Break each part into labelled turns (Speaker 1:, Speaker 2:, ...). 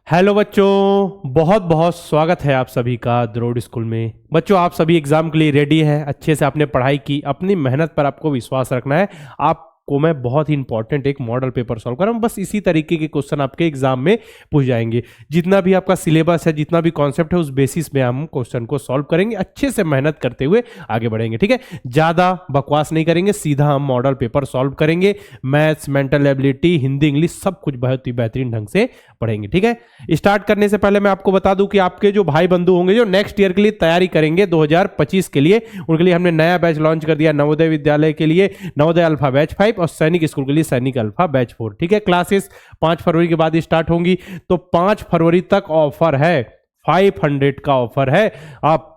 Speaker 1: Hello बच्चों, बहुत बहुत स्वागत है आप सभी का द्रोड़ स्कूल में। बच्चों, आप सभी एग्जाम के लिए रेडी है। अच्छे से आपने पढ़ाई की, अपनी मेहनत पर आपको विश्वास रखना है। आपको मैं बहुत ही इंपॉर्टेंट एक मॉडल पेपर सॉल्व कर रहा हूँ। बस इसी तरीके के क्वेश्चन आपके एग्जाम में पूछ जाएंगे। जितना भी आपका सिलेबस है, जितना भी कॉन्सेप्ट है, उस बेसिस पे हम क्वेश्चन को सॉल्व करेंगे। अच्छे से मेहनत करते हुए आगे बढ़ेंगे, ठीक है। ज्यादा बकवास नहीं करेंगे, सीधा हम मॉडल पेपर सॉल्व करेंगे। Maths, mental ability, Hindi, English सब कुछ बहुत ही बेहतरीन ढंग से पढ़ेंगे, ठीक है। स्टार्ट करने से पहले मैं आपको बता दूं कि आपके जो भाई बंधु होंगे जो नेक्स्ट ईयर के लिए तैयारी करेंगे 2025 के लिए, उनके लिए हमने नया बैच लॉन्च कर दिया। नवोदय विद्यालय के लिए नवोदय अल्फा बैच 5 और सैनिक स्कूल के लिए सैनिक अल्फा बैच 4, ठीक है। क्लासेस 5 फरवरी के बाद स्टार्ट होंगी, तो 5 फरवरी तक ऑफर है, 500 का ऑफर है। आप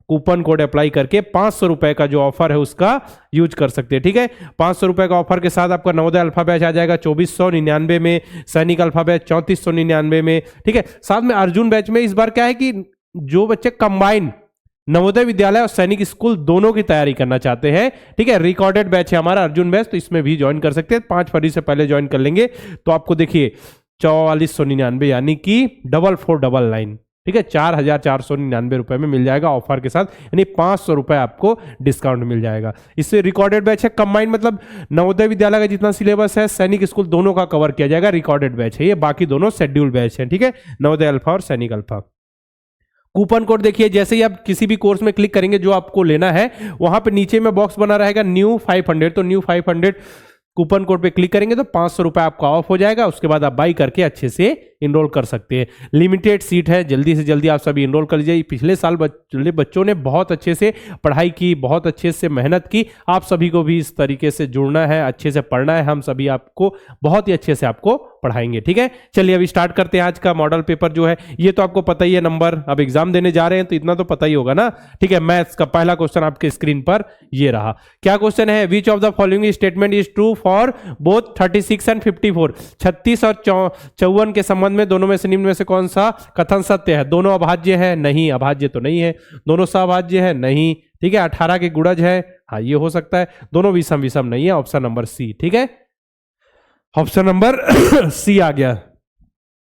Speaker 1: कूपन कोड अप्लाई करके 500 रुपए का जो ऑफर है उसका यूज कर सकते हैं, ठीक है। 500 रुपए का ऑफर के साथ आपका नवोदय अल्फा बैच आ जाएगा 2499 में, सैनिक अल्फा बैच 3499 में, ठीक है। साथ में अर्जुन बैच में इस बार क्या है कि जो बच्चे कंबाइन नवोदय विद्यालय और सैनिक स्कूल दोनों की तैयारी करना चाहते हैं, ठीक है, रिकॉर्डेड बैच है हमारा अर्जुन बैच, तो इसमें भी ज्वाइन कर सकते हैं। 5 फरवरी से पहले ज्वाइन कर लेंगे तो आपको देखिए 4499 यानी कि 4499, ठीक है, 4499 रुपए में मिल जाएगा ऑफर के साथ, यानी 500 रुपए आपको डिस्काउंट मिल जाएगा। इससे रिकॉर्डेड बैच है कंबाइन, मतलब नवोदय विद्यालय का जितना सिलेबस है सैनिक स्कूल दोनों का कवर किया जाएगा। रिकॉर्डेड बैच है ये, बाकी दोनों शेड्यूल बैच है, ठीक है, नवोदय अल्फा और सैनिक अल्फा। कूपन कोड देखिए, जैसे ही आप किसी भी कोर्स में क्लिक करेंगे जो आपको लेना है, वहां पे नीचे में बॉक्स बना रहेगा न्यू 500, तो न्यू 500 कूपन कोड पे क्लिक करेंगे तो 500 रुपए आपका ऑफ हो जाएगा। उसके बाद आप बाई करके अच्छे से इनरोल कर सकते हैं। लिमिटेड सीट है, जल्दी से जल्दी आप सभी इनरोल कर लीजिए। पिछले साल बच्चों ने बहुत अच्छे से पढ़ाई की, बहुत अच्छे से मेहनत की। आप सभी को भी इस तरीके से जुड़ना है, अच्छे से पढ़ना है। हम सभी आपको बहुत ही अच्छे से आपको पढ़ाएंगे, ठीक है। चलिए अभी स्टार्ट करते हैं। आज का मॉडल पेपर जो है ये तो आपको पता ही है, नंबर अब एग्जाम देने जा रहे हैं तो इतना तो पता ही होगा ना, ठीक है। मैथ्स का पहला क्वेश्चन आपके स्क्रीन पर ये रहा। क्या क्वेश्चन है? विच of the following statement is true for both 36 and 54? 36 और 54 के संबंध में दोनों में से निम्न में से कौन सा कथन सत्य है? दोनों अभाज्य है? नहीं, अभाज्य तो नहीं है। दोनों सभाज्य है? नहीं, ठीक है। 18 के गुणज है? हाँ, ये हो सकता है। दोनों विषम विषम नहीं है, ऑप्शन नंबर सी, ठीक है। ऑप्शन नंबर सी आ गया।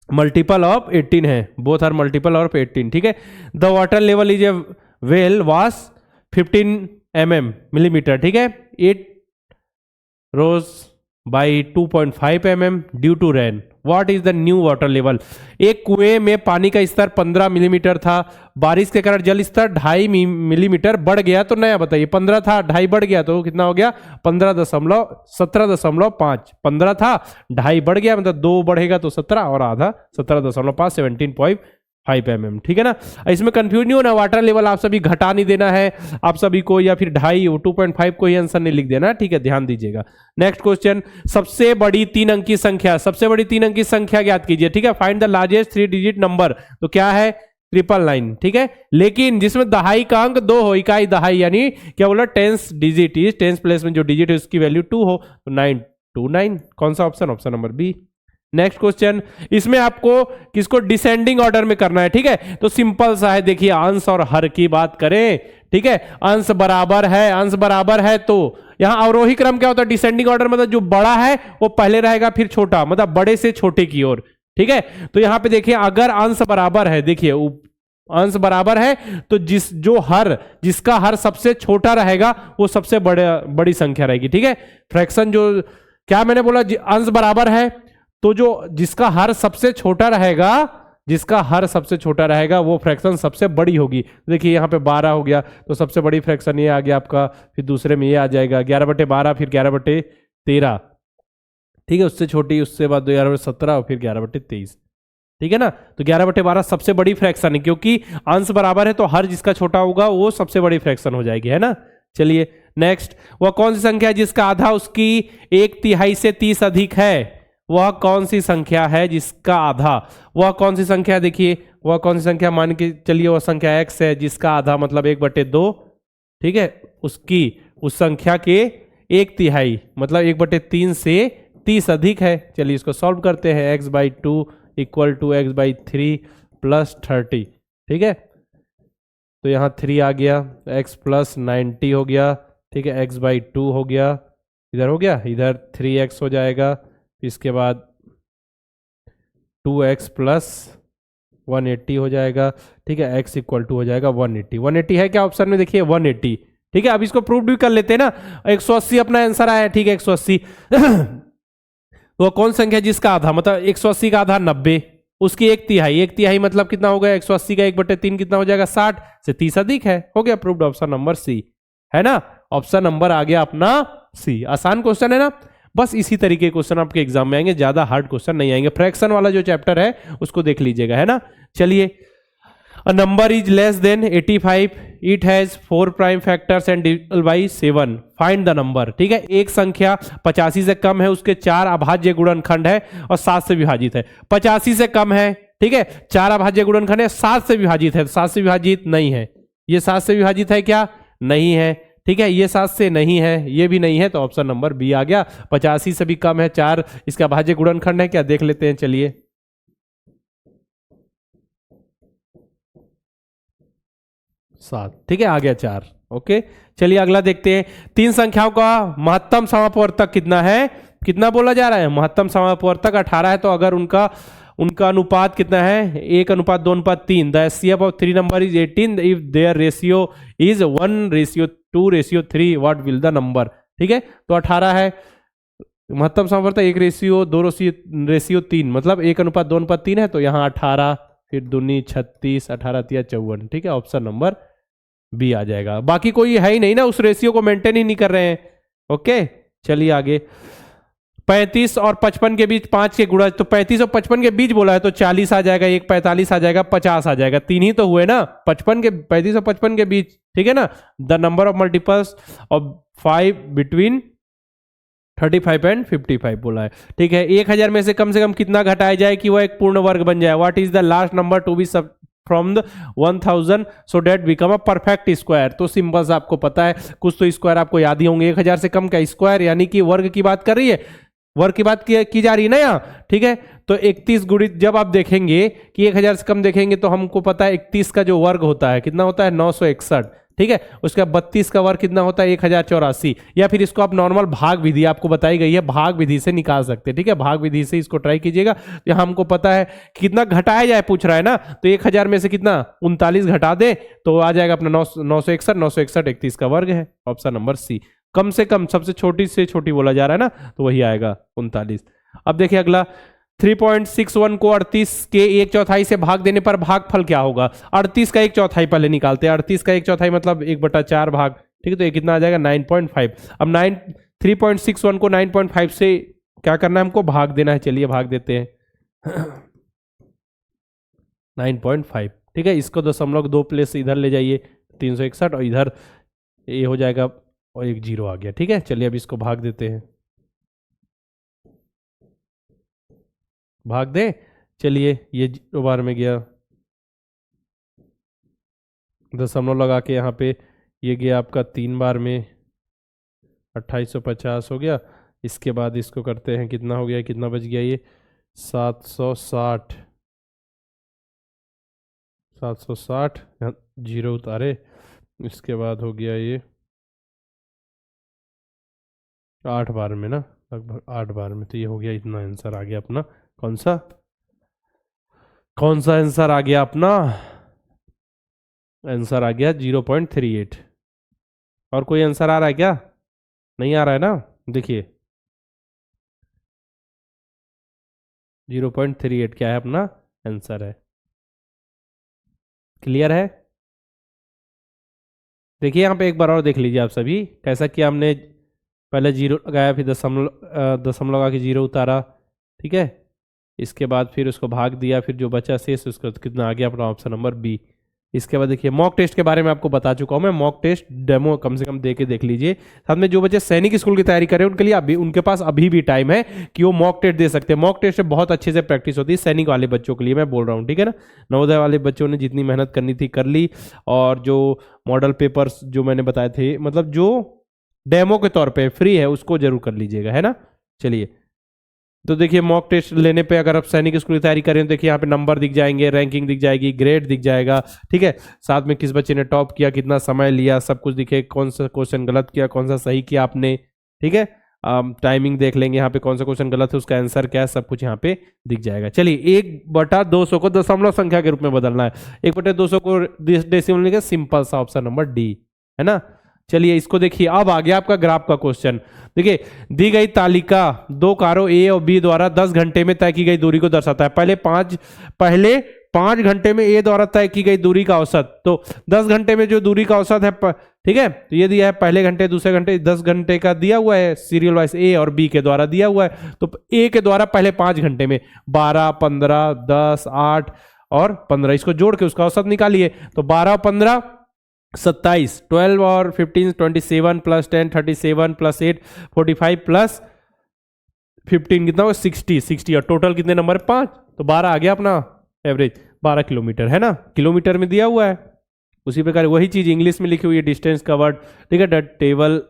Speaker 1: मल्टीपल ऑफ 18 है, बोथ आर मल्टीपल ऑफ 18, ठीक है। The water level is a well was 15 millimetre, ठीक है, 8 rose by 2.5 mm due to rain. What is the new water level? एक कुएं में पानी का स्तर 15 मिलीमीटर था, बारिश के कारण जल स्तर 2.5 मिलीमीटर बढ़ गया, तो नया बताइए। 15 था, 2.5 बढ़ गया तो कितना हो गया? 17.5। 15 था, 2.5 बढ़ गया, मतलब 2 बढ़ेगा तो 17 और आधा 17.5, 17.5 mm, ठीक है ना। इसमें कंफ्यूज नहीं होना, वाटर लेवल आप सभी घटा नहीं देना है आप सभी को, या फिर 2.5 2.5 को ही आंसर नहीं लिख देना, ठीक है, ध्यान दीजिएगा। नेक्स्ट क्वेश्चन, सबसे बड़ी 3 अंकी संख्या, सबसे बड़ी 3 अंकी संख्या ज्ञात कीजिए, ठीक है। Find the largest 3 digit number, तो क्या है? 999, ठीक है। लेकिन जिसमें दहाई का अंक 2 हो, इकाई दहाई, यानी क्या बोला? Tens digit is, tens place में जो डिजिट है उसकी वैल्यू 2 हो तो 929। कौन सा option? Option number b. Next question, इसमें आपको किसको डिसेंडिंग ऑर्डर में करना है, ठीक है। तो सिंपल सा है, देखिए अंश और हर की बात करें, ठीक है। अंश बराबर है, अंश बराबर है तो यहां अवरोही क्रम क्या होता है? डिसेंडिंग ऑर्डर मतलब जो बड़ा है वो पहले रहेगा, फिर छोटा, मतलब बड़े से छोटे की ओर, ठीक है। तो यहां पे देखिए अगर अंश बराबर है, देखिए अंश बराबर है तो जिसका हर सबसे छोटा रहेगा वो सबसे बड़ी संख्या रहेगी, ठीक है। फ्रैक्शन जो क्या मैंने बोला, अंश बराबर है तो जो जिसका हर सबसे छोटा रहेगा, जिसका हर सबसे छोटा रहेगा वो फ्रैक्शन सबसे बड़ी होगी। देखिए यहाँ पे 12 हो गया तो सबसे बड़ी फ्रैक्शन ये आ गया आपका, फिर दूसरे में ये आ जाएगा 11/12, फिर 11/13, ठीक है। उससे छोटी, उससे बाद 11/17 और फिर 11/23, ठीक है ना। तो 11/12 सबसे बड़ी फ्रैक्शन है, क्योंकि अंश बराबर है तो हर जिसका छोटा होगा वो सबसे बड़ी फ्रैक्शन हो जाएगी, है ना। चलिए नेक्स्ट, वह कौन सी संख्या है जिसका आधा उसकी 1/3 से 30 अधिक है? वह कौन सी संख्या है जिसका आधा? वह कौन सी संख्या? देखिए वह कौन सी संख्या, मान के चलिए वह संख्या x है जिसका आधा मतलब 1/2, ठीक है, उसकी उस संख्या के 1/3 मतलब 1/3 से 30 अधिक है। चलिए इसको सॉल्व करते हैं। x/2 equal to x/3 plus 30, ठीक है। तो यहाँ 3 आ गया, x प्लस 90 हो गया, ठीक है, x/2 हो गया, इधर हो गया, इधर 3x हो जाएगा, इसके बाद 2x प्लस 180 हो जाएगा, ठीक है। x इक्वल टू हो जाएगा 180। 180 है क्या ऑप्शन में, देखिए 180, ठीक है। अब इसको प्रूव भी कर लेते हैं ना। 180 अपना आंसर आया, ठीक है 180। वो कौन संख्या जिसका आधा, मतलब 180 का आधा 90, उसकी 1/3, 1/3 मतलब कितना हो गया, 180 का 1/3 कितना हो जाएगा, 60 से 30 अधिक है, हो गया प्रूव्ड। ऑप्शन नंबर सी है ना, ऑप्शन नंबर आ गया अपना सी। आसान क्वेश्चन है ना। बस इसी तरीके के क्वेश्चन आपके एग्जाम में आएंगे, ज्यादा हार्ड क्वेश्चन नहीं आएंगे। फ्रैक्शन वाला जो चैप्टर है उसको देख लीजिएगा, है ना। चलिए, a number is less than 85, it has 4 prime factors and divisible by 7, find the number। ठीक है, एक संख्या 85 से कम है, उसके 4 अभाज्य गुणनखंड है और 7 से विभाजित है। 85 से कम है, ठीक है, 4 अभाज्य गुणनखंड है, 7 से विभाजित है, तो 7 से विभाजित नहीं है। ये 7 से विभाजित है क्या, नहीं है, ठीक है। ये 7 से नहीं है, ये भी नहीं है, तो ऑप्शन नंबर बी आ गया। 85 से भी कम है, 4 इसका अभाज्य गुणनखंड है क्या, देख लेते हैं। चलिए, 7, ठीक है, आ गया 4। ओके, चलिए अगला देखते हैं। 3 संख्याओं का महत्तम समापवर्तक कितना है, कितना बोला जा रहा है, महत्तम समापवर्तक 18 है, तो अगर उनका अनुपात कितना है, 1:2:3, the HCF of 3 number is 18 if their ratio is 1:2:3, what will the number. ठीक है, तो 18 है महत्तम समापवर्तक, 1:2:3, मतलब 1:2:3 है, तो यहाँ 18, फिर दूनी 36, 18 तिया 54, ठीक है, ऑप्शन नंबर बी आ जाएगा। बाकी कोई है ही नहीं ना, उस रेशियो को मेंटेन ही नहीं कर रहे हैं। ओके, चलिए आगे। 35 और 55 के बीच 5 के गुणज, तो 35 और 55 के बीच बोला है, तो 40 आ जाएगा, एक 45 आ जाएगा, 50 आ जाएगा, 3 ही तो हुए ना 35 और 55 के बीच, ठीक है ना। The number of multiples of 5 between 35 and 55 बोला है, ठीक है। 1000 में से कम कितना घटाया जाए कि वह एक पूर्ण वर्ग बन जाए। What is the last number to be sub from the 1000 so that become a perfect square. तो सिंपल सा आपको पता है, कुछ तो स्क्वायर आपको याद ही होंगे। 1000 से कम का स्क्वायर, यानी कि वर्ग की बात कर रही है, वर्ग की बात की जा रही है ना यहाँ, ठीक है। तो 31 गुणित, जब आप देखेंगे कि 1000 से कम देखेंगे तो हमको पता है 31 का जो वर्ग होता है कितना होता है, 961, ठीक है। उसका 32 का वर्ग कितना होता है, 1084, या फिर इसको आप नॉर्मल भाग विधि आपको बताई गई है, भाग विधि से निकाल सकते हैं, ठीक है। भाग विधि से इसको ट्राई कीजिएगा। तो यहाँ हमको पता है कितना घटाया जाए पूछ रहा है ना, तो 1000 में से कितना 39 घटा दे तो आ जाएगा अपना 961, 31 का वर्ग है, ऑप्शन नंबर सी। कम से कम सबसे छोटी से छोटी बोला जा रहा है ना, तो वही आएगा 39। अब देखिए अगला, 3.61 को 38 के 1/4 से भाग देने पर भागफल क्या होगा। 38 का 1/4 पहले निकालते हैं। 38 का 1/4 मतलब 1/4 भाग, ठीक है। तो ये कितना आ जाएगा, 9.5। अब 3.61 को 9.5 से क्या करना है, हमको भाग देना है। चलिए भाग देते हैं 9.5, ठीक है। इसको 0.2 प्लेस इधर ले जाइए, 361, और इधर ये हो जाएगा और एक 0 आ गया, ठीक है। चलिए अब इसको भाग देते हैं, भाग दे। चलिए ये 0 बार में गया, दशमलव लगा के यहाँ पे ये गया आपका 3 बार में, 2850 हो गया। इसके बाद इसको करते हैं, कितना हो गया, कितना बच गया ये, 760, 760, यहाँ 0 उतारे। इसके बाद हो गया ये 8 बार में ना, लगभग 8 बार में, तो ये हो गया, इतना आंसर आ गया अपना। कौन सा आंसर आ गया अपना, आंसर आ गया 0.38। और कोई आंसर आ रहा है क्या, नहीं आ रहा है ना, देखिए 0.38 क्या है अपना आंसर है। क्लियर है, देखिए यहाँ पे एक बार और देख लीजिए आप सभी, कैसा किया हमने, पहले 0 लगाया, फिर दशमलव लगा के 0 उतारा, ठीक है। इसके बाद फिर उसको भाग दिया, फिर जो बचा शेष उसको कितना आ गया अपना, ऑप्शन नंबर बी। इसके बाद देखिए मॉक टेस्ट के बारे में आपको बता चुका हूं मैं, मॉक टेस्ट डेमो कम से कम दे के देख लीजिए। साथ में जो बच्चे सैनिक स्कूल की तैयारी करें उनके लिए अभी, उनके पास अभी भी टाइम है कि वो मॉक टेस्ट दे सकते हैं। मॉक टेस्ट में बहुत अच्छे से प्रैक्टिस होती है सैनिक वाले बच्चों के लिए, मैं बोल रहा हूँ, ठीक है ना। नवोदय वाले बच्चों ने जितनी मेहनत करनी थी कर ली, और जो मॉडल पेपर्स जो मैंने बताए थे, मतलब जो डेमो के तौर पे फ्री है, उसको जरूर कर लीजिएगा, है ना। चलिए, तो देखिए मॉक टेस्ट लेने पे अगर आप सैनिक स्कूल की तैयारी करें तो देखिए यहाँ पे नंबर दिख जाएंगे, रैंकिंग दिख जाएगी, ग्रेड दिख जाएगा, ठीक है। साथ में किस बच्चे ने टॉप किया, कितना समय लिया, सब कुछ दिखे, कौन सा क्वेश्चन गलत किया, कौन सा सही किया आपने, ठीक है। टाइमिंग देख लेंगे यहाँ पे कौन सा क्वेश्चन गलत है, उसका आंसर क्या है, सब कुछ यहाँ पे दिख जाएगा। चलिए 1/200 को दशमलव संख्या के रूप में बदलना है। 1/200 को डेसिमल में, सिंपल सा ऑप्शन नंबर डी है ना। चलिए इसको देखिए, अब आ गया आपका ग्राफ का क्वेश्चन। देखिए दी गई तालिका दो कारों ए और बी द्वारा 10 घंटे में तय की गई दूरी को दर्शाता है। पहले 5 घंटे में ए द्वारा तय की गई दूरी का औसत, तो 10 घंटे में जो दूरी का औसत है, ठीक है, तो ये दिया है पहले घंटे, दूसरे घंटे, 10 घंटे का दिया हुआ है सीरियल वाइज, ए और बी के द्वारा दिया हुआ है। तो ए के द्वारा पहले 5 घंटे में 12, 15, 10, 8 और 15, इसको जोड़ के उसका औसत निकालिए। तो 12, 15, 27, 12 और 15, 27 प्लस 10, 37 प्लस 8, 45 प्लस 15 कितना होगा 60 और टोटल कितने नंबर 5, तो 12 आ गया अपना एवरेज 12 किलोमीटर है ना, किलोमीटर में दिया हुआ है। उसी प्रकार वही चीज इंग्लिश में लिखी हुई है, डिस्टेंस कवर्ड, ठीक है, the table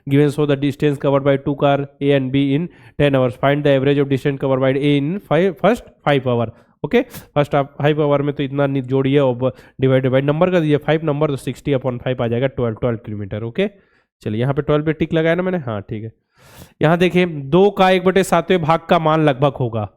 Speaker 1: given so the distance covered by 2 car a and b in 10 hours, find the average of distance covered by a in first 5 hour. Okay, first आप 5 आवर में तो इतना जोड़िए और डिवाइड बाई नंबर कर दीजिए, 5 number तो 60/5 आ जाएगा, 12 किलोमीटर। ओके, चलिए यहाँ पे 12 पे टिक लगाया ना मैंने, हाँ ठीक है। यहाँ देखिए 2 का 1/7वें भाग का मान लगभग होगा,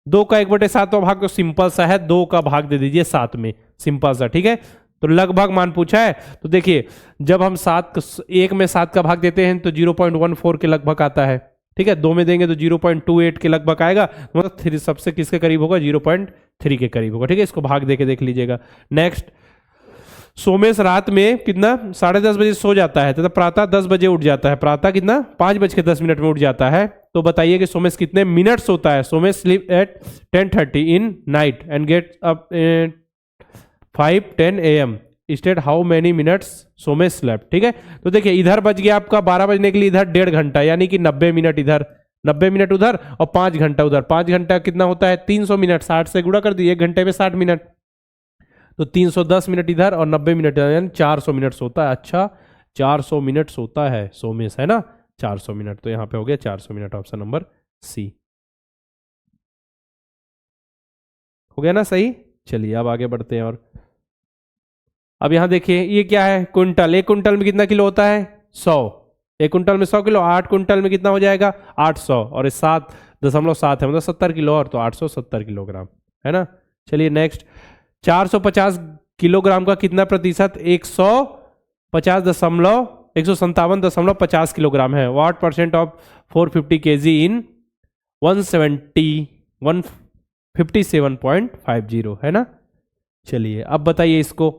Speaker 1: 2 का 1/7वां भाग तो सिंपल सा है, 2 का भाग दे दीजिए 7 में, सिंपल सा, ठीक है। तो लगभग मान पूछा है, तो देखिए जब हम 1 में 7 का भाग देते हैं तो 0.14 के लगभग आता है, ठीक है। 2 में देंगे तो 0.28 के लगभग आएगा, मतलब 3 सबसे किसके करीब होगा, 0.3 के करीब होगा, ठीक है। इसको भाग देके देख लीजिएगा। नेक्स्ट, सोमेश रात में कितना 10:30 बजे सो जाता है तथा प्रातः 10 बजे उठ जाता है, प्रातः कितना 5:10 में उठ जाता है। तो बताइए कि सोमेश कितने मिनट्स सोता है। Somesh sleep at 10:30 in night and get up 5:10 AM, state how many minutes Somesh slept, ठीक है। तो देखिए इधर बच गया आपका 12 बजने के लिए इधर 1.5 घंटा, यानी कि 90 मिनट इधर, 90 मिनट उधर और 5 घंटा उधर। 5 घंटा कितना होता है 300 मिनट, 60 से गुणा कर दिए, 1 घंटे में 60 मिनट, तो 310 मिनट इधर और 90 मिनट इधर, यानी 400 मिनट सोता है। अच्छा 400 मिनट सोता है सोमेश, है ना, 400 मिनट, तो यहाँ पे हो गया 400 मिनट, ऑप्शन नंबर सी हो गया ना सही। चलिए अब आगे बढ़ते हैं। और अब यहां देखिए ये क्या है, क्विंटल, 1 क्विंटल में कितना किलो होता है 100, 1 क्विंटल में 100 किलो, 8 क्विंटल में कितना हो जाएगा 800, और 7.7 है मतलब 70 किलो, और तो 870 किलोग्राम है ना। चलिए नेक्स्ट, 450 किलोग्राम का कितना प्रतिशत 157.50 किलोग्राम है। व्हाट परसेंट ऑफ 450 kg इन 157.50 है ना। चलिए अब बताइए इसको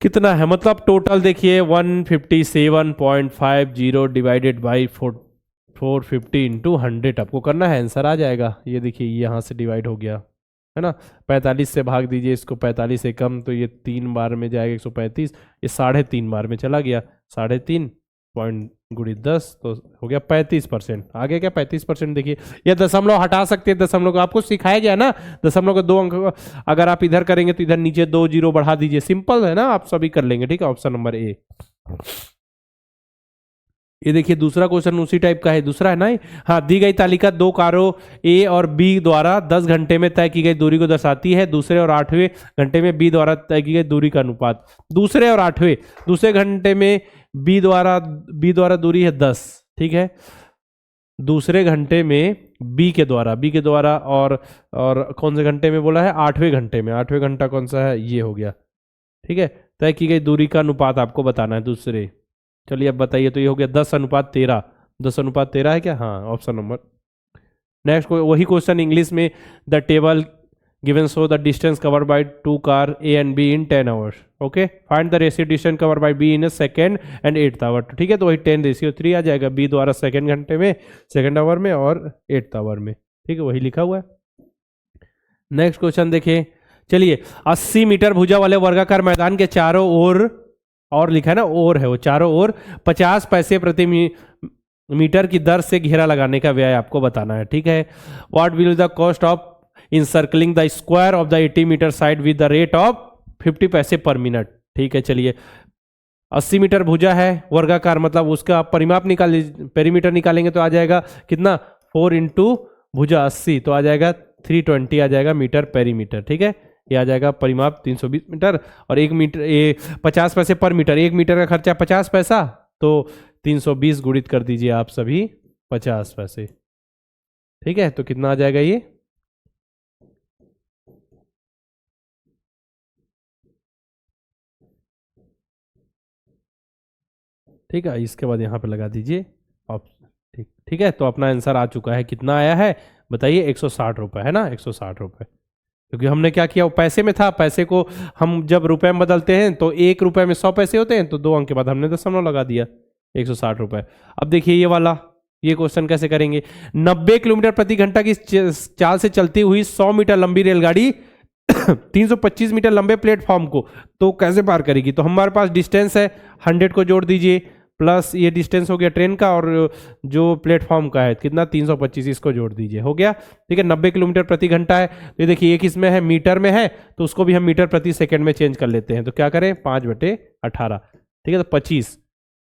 Speaker 1: कितना है, मतलब टोटल देखिए 157.50 डिवाइडेड बाई 450 इंटू 100 आपको करना है, आंसर आ जाएगा। ये देखिए यहाँ से डिवाइड हो गया है ना, 45 से भाग दीजिए इसको, 45 से कम तो ये 3 बार में जाएगा 135, ये 3.5 बार में चला गया, 3.5 पॉइंट गुड़ी 10 तो हो गया 35%। आगे क्या 35%, देखिए ये दशमलव हटा सकते हैं, दशमलव को आपको सिखाया गया ना, दशमलव को 2 अंक अगर आप इधर करेंगे तो इधर नीचे 2 जीरो बढ़ा दीजिए, सिंपल है ना, आप सभी कर लेंगे, ठीक है। Option number A. ये देखिए दूसरा क्वेश्चन उसी टाइप का है, दूसरा है ना, हाँ, दी गई तालिका 2 कारों ए और बी द्वारा 10 घंटे में तय की गई दूरी को दर्शाती है। दूसरे और 8वें घंटे में बी द्वारा तय की गई दूरी का अनुपात, दूसरे और 8वें, दूसरे घंटे में बी द्वारा दूरी है 10, ठीक है। दूसरे घंटे में बी के द्वारा और कौन से घंटे में बोला है 8वें घंटे में, 8वें घंटा कौन सा है, ये हो गया, ठीक है। तय की गई दूरी का अनुपात आपको बताना है दूसरे। चलिए अब बताइए, तो ये हो गया 10:13, 10:13 है क्या, हाँ, ऑप्शन नंबर। नेक्स्ट वही क्वेश्चन इंग्लिश में, the table given so the distance covered by 2 car a and b in 10 hours, okay, find the ratio distance covered by b in a second and 8th hour, ठीक है। तो वही 10:3 आ जाएगा, B द्वारा second घंटे में, second hour में और 8th आवर में, ठीक है, वही लिखा हुआ है। नेक्स्ट क्वेश्चन देखिए, चलिए 80 मीटर भुजा वाले वर्गाकार मैदान के चारों ओर, और लिखा है ना ओर है वो, चारों ओर 50 पैसे प्रति मीटर की दर से घेरा लगाने का व्यय आपको बताना है, ठीक है। What will the cost of encircling the square of the 80 meter side with the rate of 50 paise पर मिनट, ठीक है। चलिए 80 मीटर भुजा है वर्गाकार, मतलब उसका परिमाप निकाल, पेरीमीटर निकालेंगे तो आ जाएगा कितना 4 इंटू भुजा 80, तो आ जाएगा 320 आ जाएगा मीटर पेरीमीटर, ठीक है। ये आ जाएगा परिमाप 320 मीटर, और 1 मीटर 50 पैसे पर मीटर, 1 मीटर का खर्चा 50 पैसा, तो 320 गुणित कर दीजिए आप सभी 50 पैसे। ठीक है, तो कितना आ जाएगा ये? ठीक है, इसके बाद यहाँ पे लगा दीजिए आप। ठीक ठीक है, तो अपना आंसर आ चुका है। कितना आया है बताइए? 160 रुपये, है ना, 160 रुपये। क्योंकि हमने क्या किया, वो पैसे में था, पैसे को हम जब रुपए में बदलते हैं तो 1 रुपये में 100 पैसे होते हैं, तो 2 अंक के बाद हमने दशमलव लगा दिया, 160 रुपये। अब देखिए ये वाला, ये क्वेश्चन कैसे करेंगे। 90 किलोमीटर प्रति घंटा की चाल से चलती हुई 100 मीटर लंबी रेलगाड़ी 325 मीटर लंबे प्लेटफॉर्म को तो कैसे पार करेगी? तो हमारे पास डिस्टेंस है, 100 को जोड़ दीजिए, प्लस ये डिस्टेंस हो गया ट्रेन का, और जो प्लेटफॉर्म का है कितना, 325, इसको जोड़ दीजिए, हो गया। ठीक है, 90 किलोमीटर प्रति घंटा है, तो ये देखिए एक इसमें है मीटर में है, तो उसको भी हम मीटर प्रति सेकंड में चेंज कर लेते हैं। तो क्या करें, 5/18। ठीक है, तो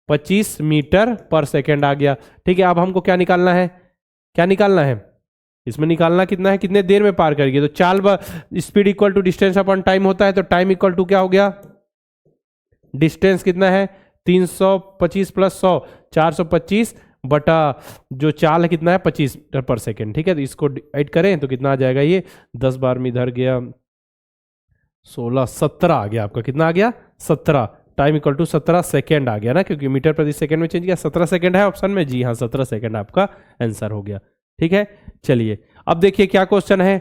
Speaker 1: 25 मीटर पर सेकेंड आ गया। ठीक है, अब हमको क्या निकालना है, क्या निकालना है इसमें? निकालना कितना है, कितने देर में पार करेगी। तो चाल speed equal to distance upon time होता है, तो टाइम इक्वल टू क्या हो गया, डिस्टेंस कितना है, 325 प्लस 100, 425 बटा जो चाल है कितना है, 25 मीटर पर सेकेंड। ठीक है, तो इसको ऐड करें तो कितना आ जाएगा ये, 10 बार में इधर गया 16, 17 आ गया आपका। कितना आ गया, 17। टाइम इक्वल टू 17 सेकेंड आ गया ना, क्योंकि मीटर प्रति सेकेंड में चेंज किया। 17 सेकेंड है ऑप्शन में, जी हाँ 17 सेकेंड आपका आंसर हो गया। ठीक है, चलिए अब देखिए क्या क्वेश्चन है।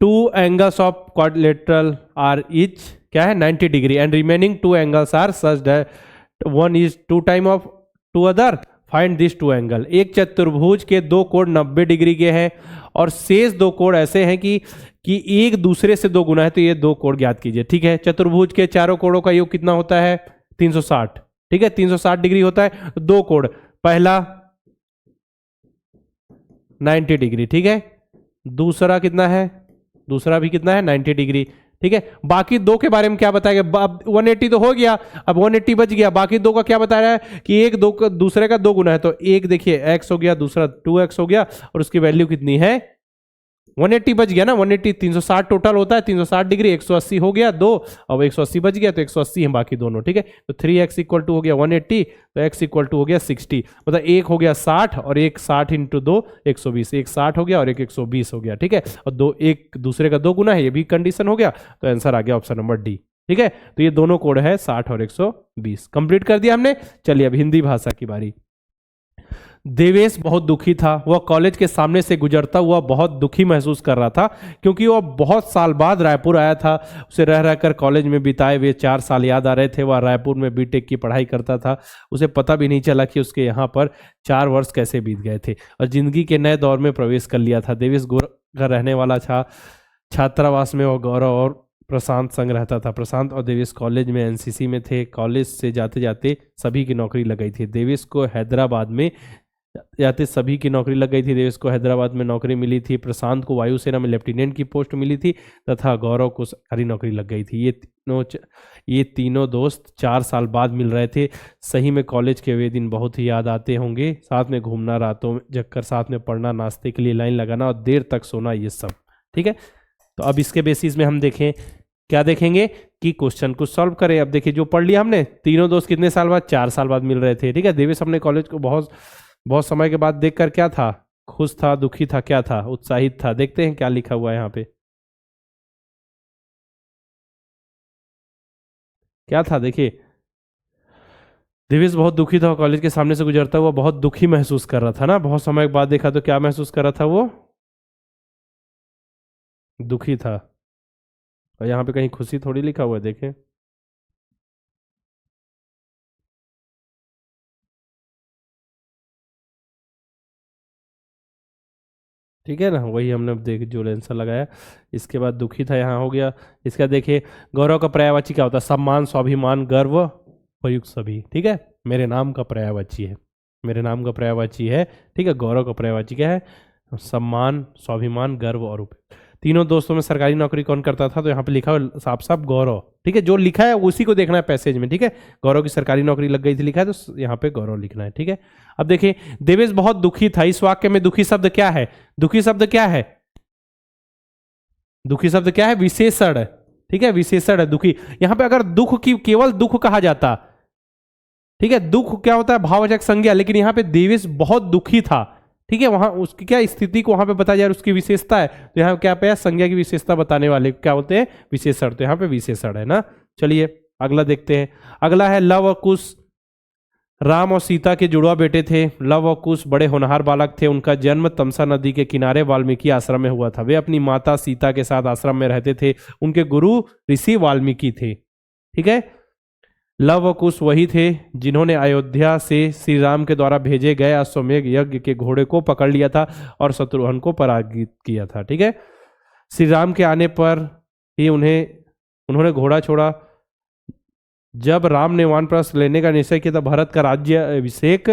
Speaker 1: 2 angles of quadrilateral are each क्या है, 90 degree, and remaining 2 angles are such that one is 2 time of 2 other, find this 2 angle. एक चतुर्भुज के 2 कोण 90 डिग्री के हैं और शेष 2 कोण ऐसे हैं कि एक दूसरे से 2 गुना है, तो ये 2 कोण ज्ञात कीजिए। ठीक है, चतुर्भुज के चारों कोणों का योग कितना होता है, 360। ठीक है, 360 डिग्री होता है। 2 कोण, पहला 90 डिग्री, ठीक है, दूसरा कितना है, दूसरा भी कितना है, 90 डिग्री। ठीक है, बाकी 2 के बारे में क्या बताएगा, अब 180 तो हो गया, अब 180 बच गया, बाकी 2 का क्या बता रहा है कि एक दो दूसरे का 2 गुना है, तो एक देखिए x हो गया, दूसरा 2x हो गया, और उसकी वैल्यू कितनी है, 180 बच गया ना। 180 360 टोटल होता है, 360 डिग्री, 180 हो गया 2, अब 180 बच गया, तो 180 है बाकी दोनों। ठीक है, तो 3x इक्वल टू हो गया 180, तो x इक्वल टू हो गया 60, मतलब एक हो गया 60 और एक 60 इंटू 2 120, एक 60 हो गया और एक 120 हो गया। ठीक है, और दो एक दूसरे का 2 गुना है, ये भी कंडीशन हो गया, तो आंसर आ गया ऑप्शन नंबर डी। ठीक है, तो ये दोनों कोड है 60 और 120। कंप्लीट कर दिया हमने। चलिए अब हिंदी भाषा की बारी। देवेश बहुत दुखी था। वह कॉलेज के सामने से गुजरता हुआ बहुत दुखी महसूस कर रहा था, क्योंकि वह बहुत साल बाद रायपुर आया था। उसे रह रहकर कॉलेज में बिताए हुए 4 साल याद आ रहे थे। वह रायपुर में बीटेक की पढ़ाई करता था। उसे पता भी नहीं चला कि उसके यहाँ पर 4 वर्ष कैसे बीत गए थे और जिंदगी के नए दौर में प्रवेश कर लिया था। देवेश गोरखपुर का रहने वाला था। छात्रावास में वह गौरव और प्रशांत संग रहता था। प्रशांत और देवेश कॉलेज में एनसीसी में थे। कॉलेज से जाते जाते सभी की नौकरी लग गई थी। देवेश को हैदराबाद में जाते सभी की नौकरी लग गई थी। देवेश को हैदराबाद में नौकरी मिली थी। प्रशांत को वायुसेना में लेफ्टिनेंट की पोस्ट मिली थी तथा गौरव को सरकारी नौकरी लग गई थी। ये तीनों दोस्त 4 साल बाद मिल रहे थे। सही में कॉलेज के वे दिन बहुत ही याद आते होंगे। साथ में घूमना, रातों में जगकर साथ में पढ़ना, नाश्ते के लिए लाइन लगाना और देर तक सोना, ये सब। ठीक है, तो अब इसके बेसिस में हम देखें, क्या देखेंगे कि क्वेश्चन को सॉल्व करें। अब देखिए जो पढ़ लिया हमने, तीनों दोस्त कितने साल बाद, 4 साल बाद मिल रहे थे। ठीक है, देवेश अपने कॉलेज को बहुत समय के बाद देखकर क्या था, खुश था, दुखी था, क्या था, उत्साहित था। देखते हैं क्या लिखा हुआ है यहाँ पे, क्या था देखिए। देवेश बहुत दुखी था, कॉलेज के सामने से गुजरता हुआ बहुत दुखी महसूस कर रहा था ना। बहुत समय के बाद देखा तो क्या महसूस कर रहा था, वो दुखी था। और यहाँ पे कहीं खुशी थोड़ी लिखा हुआ है, देखें। ठीक है ना, वही हमने अब देख जो आंसर लगाया। इसके बाद दुखी था, यहाँ हो गया। इसका देखिए, गौरव का पर्यायवाची क्या होता है, सम्मान, स्वाभिमान, गर्व, उपयुक्त सभी। ठीक है, मेरे नाम का पर्यायवाची है, मेरे नाम का पर्यायवाची है। ठीक है, गौरव का पर्यायवाची क्या है, सम्मान, स्वाभिमान, गर्व और उपयुक्त। तीनों दोस्तों में सरकारी नौकरी कौन करता था, तो यहाँ पे लिखा है साफ साफ गौरव। ठीक है, जो लिखा है उसी को देखना है पैसेज में। ठीक है, गौरव की सरकारी नौकरी लग गई थी लिखा है, तो यहाँ पे गौरव लिखना है। ठीक है, अब देखिए, देवेश बहुत दुखी था। इस वाक्य में दुखी शब्द क्या है, दुखी शब्द क्या है, दुखी शब्द क्या है, विशेषण। ठीक है, विशेषण है दुखी। यहां पे अगर दुख की केवल दुख कहा जाता ठीक है, दुख क्या होता है, भाववाचक संज्ञा, लेकिन यहाँ पे देवेश बहुत दुखी था। ठीक है, वहां उसकी क्या स्थिति को वहां पे बताया जा रहा है, उसकी विशेषता है। तो यहाँ क्या पे है, संज्ञा की विशेषता बताने वाले क्या होते हैं, विशेषण। तो यहाँ पे विशेषण है ना। चलिए अगला देखते हैं। अगला है लव और कुश। राम और सीता के जुड़वा बेटे थे। लव और कुश बड़े होनहार बालक थे। उनका जन्म तमसा नदी के किनारे वाल्मीकि आश्रम में हुआ था। वे अपनी माता सीता के साथ आश्रम में रहते थे। उनके गुरु ऋषि वाल्मीकि थे। ठीक है, लव और कुश वही थे जिन्होंने अयोध्या से श्री राम के द्वारा भेजे गए अश्वमेध यज्ञ के घोड़े को पकड़ लिया था और शत्रुघ्न को पराजित किया था। ठीक है, श्री राम के आने पर ही उन्होंने घोड़ा छोड़ा। जब राम ने वानप्रस्थ लेने का निश्चय किया, तब भरत का राज्य अभिषेक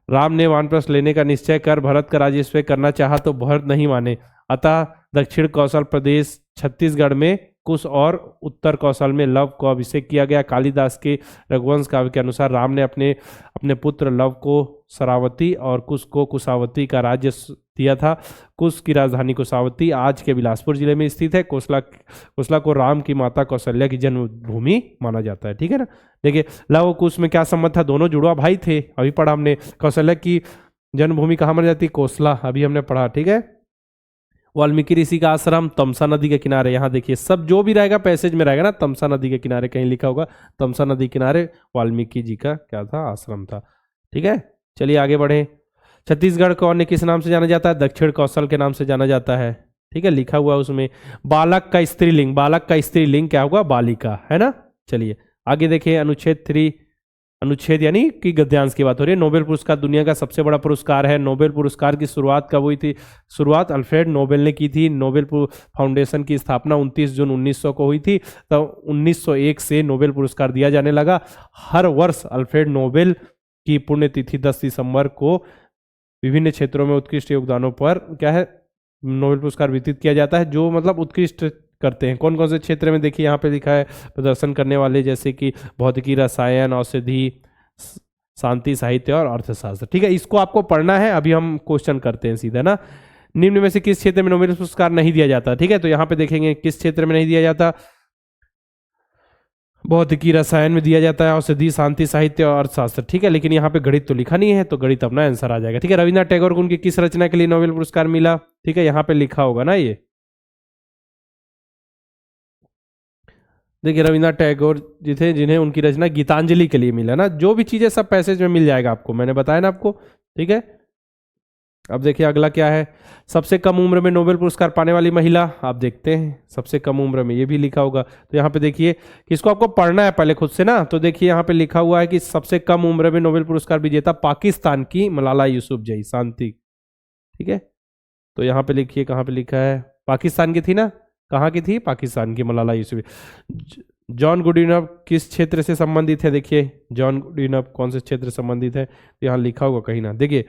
Speaker 1: राम ने वानप्रस्थ लेने का निश्चय कर भरत का राज्य अभिषेक करना चाहा तो भरत नहीं माने। अतः दक्षिण कौशल प्रदेश छत्तीसगढ़ में कुश और उत्तर कौशल में लव को अभिषेक किया गया। कालिदास के रघुवंश काव्य के अनुसार राम ने अपने पुत्र लव को शरावती और कुश को कुशावती का राज्य दिया था। कुश की राजधानी कुशावती आज के बिलासपुर जिले में स्थित है। कोसला को राम की माता कौशल्या की जन्मभूमि माना जाता है। ठीक है ना। देखिए लव और कुश में क्या संबंध था, दोनों जुड़वा भाई थे। अभी पढ़ा हमने। कौशल्या की जन्मभूमि कहाँ मानी जाती, कोसला, अभी हमने पढ़ा। ठीक है, वाल्मीकि ऋषि का आश्रम तमसा नदी के किनारे। यहाँ देखिए सब जो भी रहेगा पैसेज में रहेगा ना, तमसा नदी के किनारे कहीं लिखा होगा। तमसा नदी किनारे वाल्मीकि जी का क्या था, आश्रम था। ठीक है, चलिए आगे बढ़े। छत्तीसगढ़ को अन्य किस नाम से जाना जाता है, दक्षिण कौशल के नाम से जाना जाता है। ठीक है, लिखा हुआ उसमें। बालक का स्त्रीलिंग, बालक का स्त्रीलिंग क्या होगा, बालिका, है ना। चलिए आगे देखिए। अनुच्छेद 3, अनुच्छेद यानी कि गद्यांश की बात हो रही है। नोबेल पुरस्कार दुनिया का सबसे बड़ा पुरस्कार है। नोबेल पुरस्कार की शुरुआत कब हुई थी, शुरुआत अल्फ्रेड नोबेल ने की थी। नोबेल फाउंडेशन की स्थापना 29 जून 1900 को हुई थी। तो 1901 से नोबेल पुरस्कार दिया जाने लगा। हर वर्ष अल्फ्रेड नोबेल की पुण्यतिथि 10 दिसंबर को विभिन्न क्षेत्रों में उत्कृष्ट योगदानों पर क्या है, नोबेल पुरस्कार वितरित किया जाता है। जो मतलब उत्कृष्ट करते हैं, कौन कौन से क्षेत्र में, देखिए यहाँ पे लिखा है प्रदर्शन करने वाले, जैसे कि भौतिकी, रसायन, औषधि, शांति, साहित्य और अर्थशास्त्र। ठीक है, इसको आपको पढ़ना है। अभी हम क्वेश्चन करते हैं सीधा ना। निम्न में से किस क्षेत्र में नोबेल पुरस्कार नहीं दिया जाता। ठीक है, तो यहाँ पे देखेंगे किस क्षेत्र में नहीं दिया जाता। भौतिकी, रसायन में दिया जाता है, औषधि, शांति, साहित्य और अर्थशास्त्र। ठीक है, लेकिन यहाँ पे गणित तो लिखा नहीं है, तो गणित अपना आंसर आ जाएगा। ठीक है, रविन्द्रनाथ टैगोर को उनकी किस रचना के लिए नोबेल पुरस्कार मिला। ठीक है, यहाँ पे लिखा होगा ना, ये देखिए रविन्द्रनाथ टैगोर जी थे जिन्हें उनकी रचना गीतांजलि के लिए मिला ना। जो भी चीजें सब पैसेज में मिल जाएगा आपको, मैंने बताया ना आपको। ठीक है, अब देखिए अगला क्या है। सबसे कम उम्र में नोबेल पुरस्कार पाने वाली महिला, आप देखते हैं सबसे कम उम्र में, ये भी लिखा होगा। तो यहाँ पे देखिए कि इसको आपको पढ़ना है पहले खुद से ना। तो देखिए यहाँ पे लिखा हुआ है कि सबसे कम उम्र में नोबेल पुरस्कार विजेता पाकिस्तान की मलाला यूसुफजई, शांति। ठीक है, तो यहाँ पे लिखिए कहाँ पे लिखा है, पाकिस्तान की थी ना, कहाँ की थी, पाकिस्तान की मलाला यूसुफजई। जॉन गुडइनफ किस क्षेत्र से संबंधित है, देखिए जॉन गुडइनफ कौन से क्षेत्र से संबंधित है, यहाँ लिखा होगा कहीं ना। देखिए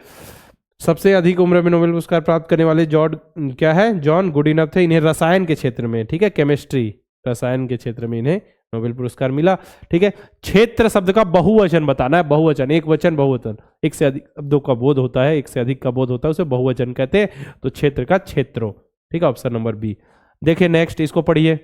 Speaker 1: सबसे अधिक उम्र में नोबेल पुरस्कार प्राप्त करने वाले क्या है, जॉन गुडइनफ थे। इन्हें रसायन के क्षेत्र में, ठीक है, केमिस्ट्री, रसायन के क्षेत्र में इन्हें नोबेल पुरस्कार मिला। ठीक है, क्षेत्र शब्द का बहुवचन बताना है। बहुवचन, एक वचन, बहुवचन, एक से अधिक शब्दों का बोध होता है, एक से अधिक का बोध होता है, उसे बहुवचन कहते हैं। तो क्षेत्र का क्षेत्रों। ठीक है, ऑप्शन नंबर बी। देखिए नेक्स्ट, इसको पढ़िए।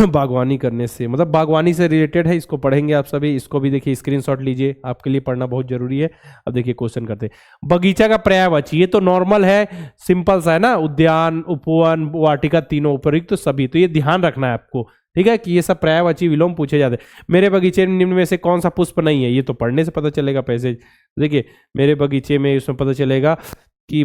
Speaker 1: बागवानी करने से, मतलब बागवानी से रिलेटेड है, इसको पढ़ेंगे आप सभी। इसको भी देखिए स्क्रीनशॉट लीजिए, आपके लिए पढ़ना बहुत जरूरी है। अब देखिए क्वेश्चन करते हैं। बगीचा का पर्यायवाची, ये तो नॉर्मल है, सिंपल सा है ना। उद्यान, उपवन, वाटिका, तीनों उपयुक्त तो सभी, तो ये ध्यान रखना है आपको। ठीक है, कि ये सब पर्यायवाची विलोम पूछे जाते हैं। मेरे बगीचे में निम्न में से कौन सा पुष्प नहीं है, ये तो पढ़ने से पता चलेगा पैसेज। देखिए मेरे बगीचे में, इसमें पता चलेगा कि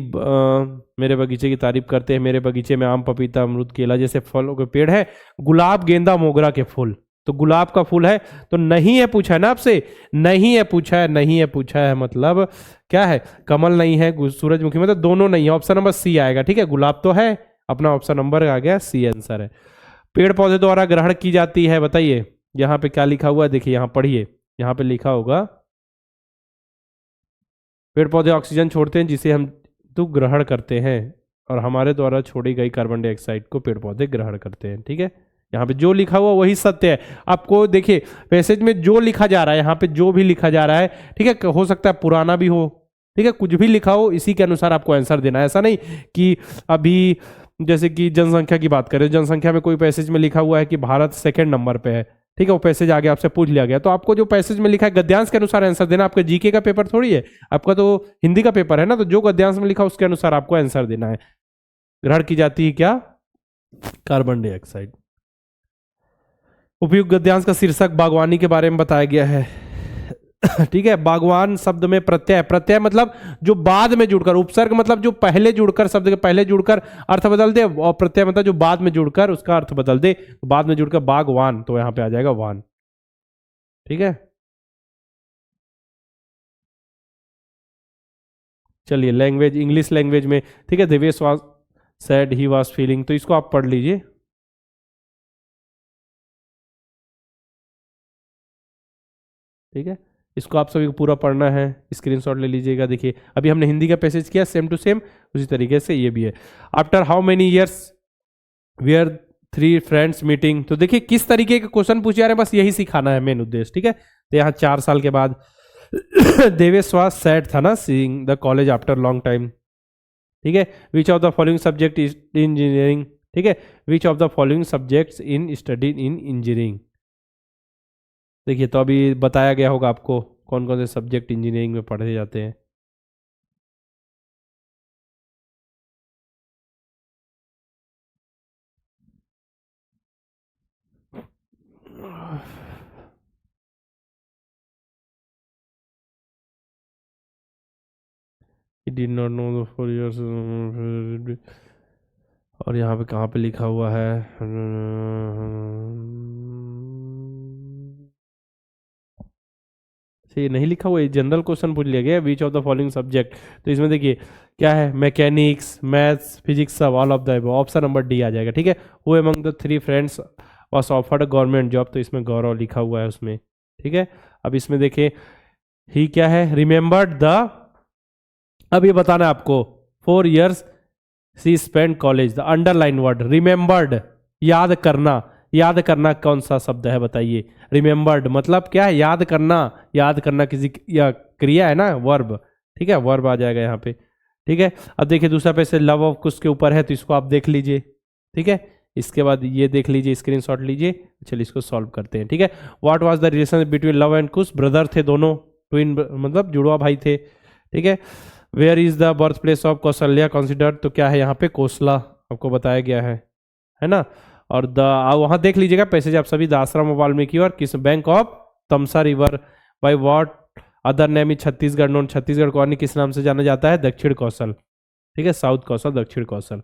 Speaker 1: मेरे बगीचे की तारीफ करते हैं। मेरे बगीचे में आम, पपीता, अमरूद, केला जैसे फलों के पेड़ है। गुलाब, गेंदा, मोगरा के फूल, तो गुलाब का फूल है, तो नहीं है पूछा है ना आपसे, नहीं है पूछा है, नहीं है पूछा है मतलब क्या है, कमल नहीं है, सूरजमुखी, मतलब दोनों नहीं है। ऑप्शन नंबर सी आएगा। ठीक है, गुलाब तो है, अपना ऑप्शन नंबर आ गया सी आंसर है। पेड़ पौधे द्वारा ग्रहण की जाती है, बताइए यहाँ पे क्या लिखा हुआ है, देखिए यहाँ पढ़िए, यहाँ पे लिखा होगा पेड़ पौधे ऑक्सीजन छोड़ते हैं जिसे हम तो ग्रहण करते हैं, और हमारे द्वारा छोड़ी गई कार्बन डाइऑक्साइड को पेड़ पौधे ग्रहण करते हैं। ठीक है, यहाँ पे जो लिखा हुआ वही सत्य है। आपको देखिए पैसेज में जो लिखा जा रहा है, यहाँ पे जो भी लिखा जा रहा है, ठीक है, हो सकता है पुराना भी हो, ठीक है, कुछ भी लिखा हो, इसी के अनुसार आपको आंसर देना है। ऐसा नहीं कि अभी जैसे कि जनसंख्या की बात करें, जनसंख्या में कोई पैसेज में लिखा हुआ है कि भारत सेकंड नंबर पे है, ठीक है, वो पैसेज आगे आपसे पूछ लिया गया, तो आपको जो पैसेज में लिखा है गद्यांश के अनुसार आंसर देना। आपका जीके का पेपर थोड़ी है, आपका तो हिंदी का पेपर है ना, तो जो गद्यांश में लिखा उसके अनुसार आपको आंसर देना है। ग्रहण की जाती है क्या? Carbon dioxide. उपयुक्त गद्यांश का शीर्षक बागवानी के बारे में बताया गया है। ठीक है, बागवान शब्द में प्रत्यय, प्रत्यय मतलब जो बाद में जुड़कर, उपसर्ग मतलब जो पहले जुड़कर, शब्द के पहले जुड़कर अर्थ बदल दे, और प्रत्यय मतलब जो बाद में जुड़कर उसका अर्थ बदल दे। तो बाद में जुड़कर बागवान, तो यहां पे आ जाएगा वान। ठीक है, चलिए लैंग्वेज, इंग्लिश लैंग्वेज में, ठीक है, Devesh was sad he was feeling, तो इसको आप पढ़ लीजिए। ठीक है, इसको आप सभी को पूरा पढ़ना है, स्क्रीनशॉट ले लीजिएगा। देखिए अभी हमने हिंदी का पैसेज किया सेम टू सेम, उसी तरीके से ये भी है। After how many years were three friends meeting, तो देखिए किस तरीके के क्वेश्चन पूछे जा रहे हैं, बस यही सिखाना है मेन उद्देश्य। ठीक है, तो यहाँ 4 साल के बाद देवेश वाज सैड था ना, seeing the college after long time. ठीक है, विच of the following subject is engineering, ठीक है, विच of the following subjects in study in engineering. देखिए तो अभी बताया गया होगा आपको कौन कौन से सब्जेक्ट इंजीनियरिंग में पढ़े जाते हैं। He did not know the 4 years, और यहाँ पे कहाँ पे लिखा हुआ है, ये नहीं लिखा हुआ है, जनरल क्वेश्चन पूछ लिया गया, which of the following subject. तो इसमें देखिए क्या है, मैकेनिक्स, मैथ्स, फिजिक्स, सब all of the above, option number D आ जाएगा। ठीक है, who among the three friends was offered government job, तो इसमें गौरव लिखा हुआ है उसमें। ठीक है, अब इसमें देखिए ही क्या है, रिमेंबर्ड द, अब ये बताना है आपको, 4 years see spend college, the underline word remembered, याद करना, याद करना कौन सा शब्द है बताइए। रिमेंबर्ड मतलब क्या है, याद करना, याद करना किसी या क्रिया है ना, वर्ब। ठीक है, वर्ब आ जाएगा यहाँ पे। ठीक है, अब देखिए दूसरा पैसे लव ऑफ कुश के ऊपर है, तो इसको आप देख लीजिए। ठीक है, इसके बाद ये देख लीजिए, स्क्रीनशॉट लीजिए। चलिए इसको सॉल्व करते हैं। ठीक है, what was the relation between Luv and Kush, brother थे दोनों, ट्विन मतलब जुड़वा भाई थे। ठीक है, where is the birth place of Kaushalya consider, तो क्या है यहाँ पे कोसला आपको बताया गया है ना। और द वहां देख लीजिएगा पैसेज आप सभी, द आश्रम ऑफ वाल्मीकि और किस bank of Tamsa river, by what other name is Chhattisgarh known, Chhattisgarh को अन्य किस नाम से जाना जाता है, दक्षिण कौशल। ठीक है, साउथ कौशल, दक्षिण कौशल।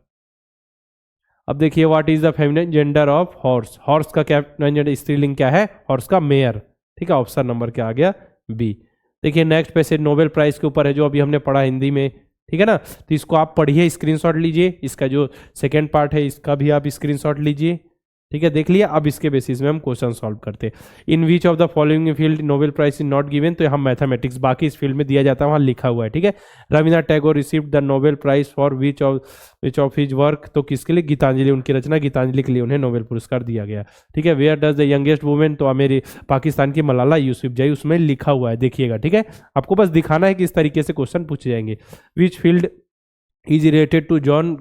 Speaker 1: अब देखिए what is the feminine gender of horse, horse का क्या स्त्रीलिंग क्या है, हॉर्स का मेयर। ठीक है, ऑप्शन नंबर क्या आ गया, बी। देखिए नेक्स्ट पैसेज नोबेल प्राइज के ऊपर है, जो अभी हमने पढ़ा हिंदी में। ठीक है ना, तो इसको आप पढ़िए, स्क्रीनशॉट लीजिए, इसका जो सेकेंड पार्ट है इसका भी आप स्क्रीनशॉट लीजिए। ठीक है, देख लिया। अब इसके बेसिस में हम क्वेश्चन सॉल्व करते हैं। In which of the following field Nobel prize is not given, तो हम मैथमेटिक्स, बाकी इस फील्ड में दिया जाता है, वहाँ लिखा हुआ है। ठीक है, Rabindranath Tagore received the Nobel prize for which of his work, तो किसके लिए, गीतांजलि, उनकी रचना गीतांजलि के लिए उन्हें नोबेल पुरस्कार दिया गया। ठीक है, where does the youngest women, तो मेरी पाकिस्तान की मलाला यूसुफजई, उसमें लिखा हुआ है, देखिएगा। ठीक है, आपको बस दिखाना है कि इस तरीके से क्वेश्चन पूछे जाएंगे। Which field is related to John,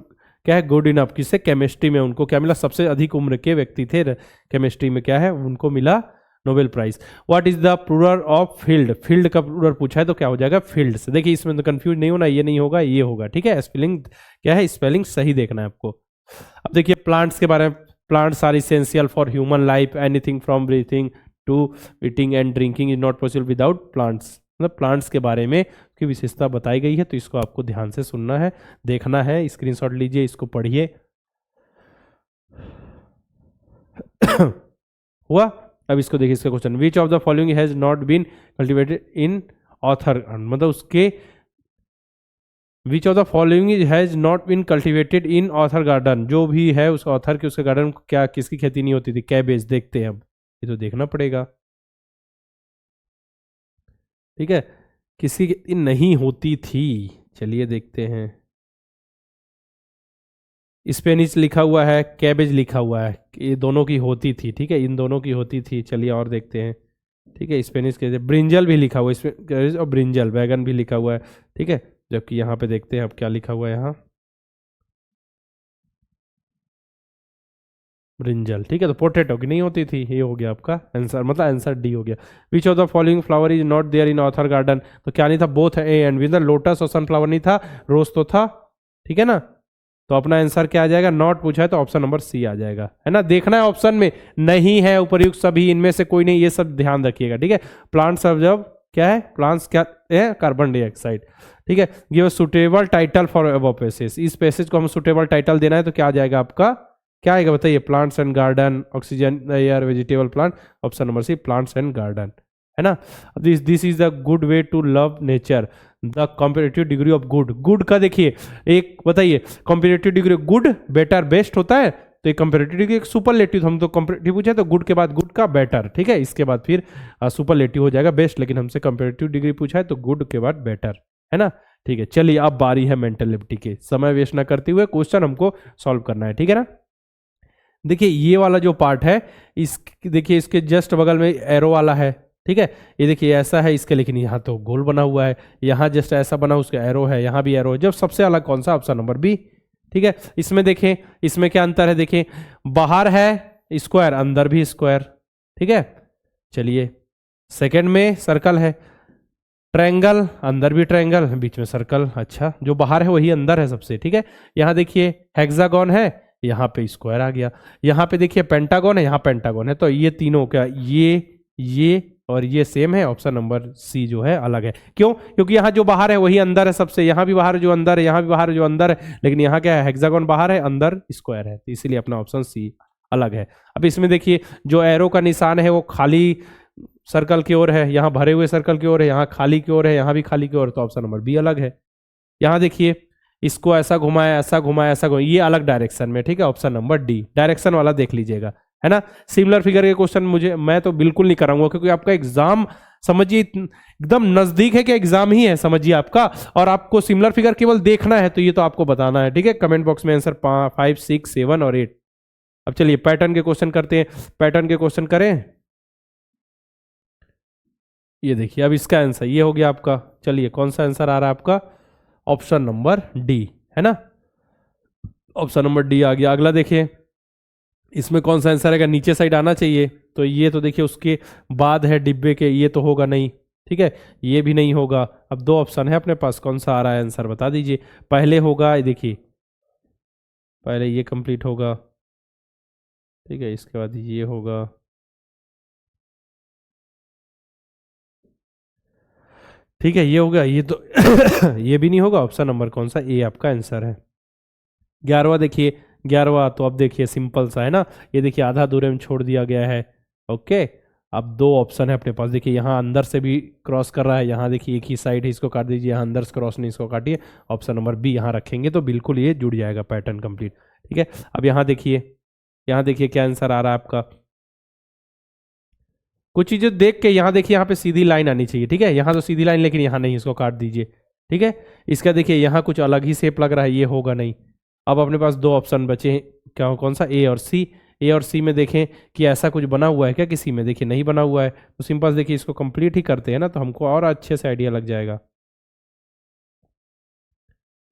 Speaker 1: क्या है, गुड इनफ, किससे, केमिस्ट्री में उनको क्या मिला, सबसे अधिक उम्र के व्यक्ति थे केमिस्ट्री में, क्या है, उनको मिला Nobel prize. What is the plural of field, field का प्लूरल पूछा है तो क्या हो जाएगा, फील्ड से। देखिए इसमें तो कंफ्यूज नहीं होना, ये नहीं होगा, ये होगा। ठीक है, स्पेलिंग क्या है, स्पेलिंग सही देखना है आपको। अब देखिए प्लांट्स के बारे में, plants are essential for human life, anything from breathing to eating and drinking is not possible without plants, मतलब प्लांट्स के बारे में की विशेषता बताई गई है, तो इसको आपको ध्यान से सुनना है, देखना है, स्क्रीनशॉट लीजिए, इसको पढ़िए। हुआ। अब इसको देखिए, इसका question, which of the following has not been cultivated in author, मतलब उसके which of the following has not been cultivated in author garden, जो भी है उस ऑथर के उसके गार्डन क्या किसकी खेती नहीं होती थी, कैबेज। देखते हैं, अब ये तो देखना पड़ेगा। ठीक है, किसी की नहीं होती थी, चलिए देखते हैं। स्पेनिश लिखा हुआ है, कैबेज लिखा हुआ है, ये दोनों की होती थी। ठीक है, इन दोनों की होती थी। चलिए और देखते हैं। ठीक है, स्पेनिश के ब्रिंजल भी लिखा हुआ है, और ब्रिंजल बैगन भी लिखा हुआ है। ठीक है, जबकि यहाँ पे देखते हैं अब क्या लिखा हुआ है यहाँ, ब्रिंजल, ठीक है। तो पोटैटो की नहीं होती थी, ये हो गया आपका आंसर, मतलब आंसर डी हो गया। Which of the following flower is not there in author garden, तो क्या नहीं था, both a and b. Lotus और सनफ्लावर नहीं था, रोज तो था, ठीक है ना। तो अपना आंसर क्या आ जाएगा, नॉट पूछा है तो ऑप्शन नंबर सी आ जाएगा, है ना। देखना है ऑप्शन में नहीं है उपयुक्त सभी, इनमें से कोई नहीं, ये सब ध्यान रखिएगा, ठीक है। प्लांट्स ऑब्जर्व क्या है, प्लांट्स क्या है, कार्बन डाइऑक्साइड, ठीक है। Give suitable title for above passage, इस पैसेज को हम सुटेबल टाइटल देना है तो क्या आ जाएगा आपका, क्या आएगा बताइए, plants and garden, oxygen air, vegetable plant, option number c plants and garden, है ना। This is the good way to love nature, the comparative degree of good, good का देखिए एक बताइए, comparative degree good, better, best होता है, तो एक कंपेरेटिव डिग्री एक सुपरलेटिव, हम तो कंपेरेटिव पूछे तो गुड के बाद गुड का बेटर, ठीक है, इसके बाद फिर सुपरलेटिव हो जाएगा बेस्ट, लेकिन हमसे कंपेरेटिव डिग्री पूछा है तो गुड के बाद बेटर, है ना। ठीक है, चलिए अब बारी है मेंटलिटी के, समय वेस्ट ना करते हुए क्वेश्चन हमको सॉल्व करना है, ठीक है ना। देखिए ये वाला जो पार्ट है, इस देखिए इसके जस्ट बगल में एरो वाला है, ठीक है। ये देखिए ऐसा है इसके, लेकिन यहाँ तो गोल बना हुआ है, यहाँ जस्ट ऐसा बना, उसका एरो है, यहाँ भी एरो है, जब सबसे अलग कौन सा, ऑप्शन नंबर बी, ठीक है। इसमें देखें, इसमें क्या अंतर है, देखें बाहर है स्क्वायर, अंदर भी स्क्वायर, ठीक है। चलिए सेकंड में सर्कल है, ट्रायंगल, अंदर भी ट्रायंगल, बीच में सर्कल, अच्छा जो बाहर है वही अंदर है सबसे, ठीक है। यहाँ देखिए हेक्सागोन है, यहाँ पे स्क्वायर आ गया, यहाँ पे देखिए पेंटागन है, यहाँ पेंटागन है, तो ये तीनों क्या, ये और ये सेम है, ऑप्शन नंबर सी जो है अलग है। क्यों, क्योंकि यहाँ जो बाहर है वही अंदर है सबसे, यहाँ भी बाहर जो अंदर है, यहाँ भी बाहर जो अंदर है, लेकिन यहाँ क्या है, हेक्सागोन बाहर है, अंदर स्क्वायर है, तो इसीलिए अपना ऑप्शन सी अलग है। अब इसमें देखिए जो एरो का निशान है वो खाली सर्कल की ओर है, यहाँ भरे हुए सर्कल की ओर है, यहाँ खाली की ओर है, यहाँ भी खाली की ओर, तो ऑप्शन नंबर बी अलग है। यहाँ देखिए इसको ऐसा घुमाया, ऐसा घुमाया, ऐसा घुमाया, ये अलग डायरेक्शन में, ठीक है, ऑप्शन नंबर डी, डायरेक्शन वाला देख लीजिएगा, है ना। सिमिलर फिगर के क्वेश्चन मैं तो बिल्कुल नहीं कराऊंगा, क्योंकि आपका एग्जाम समझिए एकदम नजदीक है कि एग्जाम ही है, समझिए आपका, और आपको सिमिलर फिगर केवल देखना है, तो ये तो आपको बताना है, ठीक है। कमेंट बॉक्स में आंसर 5, 6, 7 और 8। अब चलिए पैटर्न के क्वेश्चन करते हैं, पैटर्न के क्वेश्चन करें। ये देखिए अब इसका आंसर ये हो गया आपका, चलिए कौन सा आंसर आ रहा है आपका, ऑप्शन नंबर डी, है ना, ऑप्शन नंबर डी आ गया। अगला देखिए इसमें कौन सा आंसर आएगा, नीचे साइड आना चाहिए, तो ये तो देखिए उसके बाद है डिब्बे के, ये तो होगा नहीं, ठीक है, ये भी नहीं होगा। अब दो ऑप्शन है अपने पास, कौन सा आ रहा है आंसर बता दीजिए। पहले होगा, देखिए पहले ये कंप्लीट होगा, ठीक है, इसके बाद ये होगा, ठीक है, ये हो गया, ये तो ये भी नहीं होगा, ऑप्शन नंबर कौन सा, ए आपका आंसर है। 11वां देखिए, 11वां तो अब देखिए सिंपल सा है ना, ये देखिए आधा अधूरे में छोड़ दिया गया है, ओके। अब दो ऑप्शन है अपने पास, देखिए यहाँ अंदर से भी क्रॉस कर रहा है, यहाँ देखिए एक ही साइड है, इसको काट दीजिए, यहाँ अंदर से क्रॉस नहीं, इसको काटिए, ऑप्शन नंबर बी यहाँ रखेंगे तो बिल्कुल ये जुड़ जाएगा, पैटर्न कंप्लीट, ठीक है। अब यहाँ देखिए क्या आंसर आ रहा है आपका, कुछ चीजें देख के, यहाँ देखिए यहाँ पे सीधी लाइन आनी चाहिए, ठीक है, यहाँ तो सीधी लाइन, लेकिन यहाँ नहीं, इसको काट दीजिए, ठीक है। इसका देखिए यहाँ कुछ अलग ही शेप लग रहा है, ये होगा नहीं। अब अपने पास दो ऑप्शन बचे हैं, क्या कौन सा, ए और सी। ए और सी में देखें कि ऐसा कुछ बना हुआ है क्या, किसी में देखिए नहीं बना हुआ है, तो सिंपल देखिए इसको कंप्लीट ही करते हैं ना, तो हमको और अच्छे से आइडिया लग जाएगा,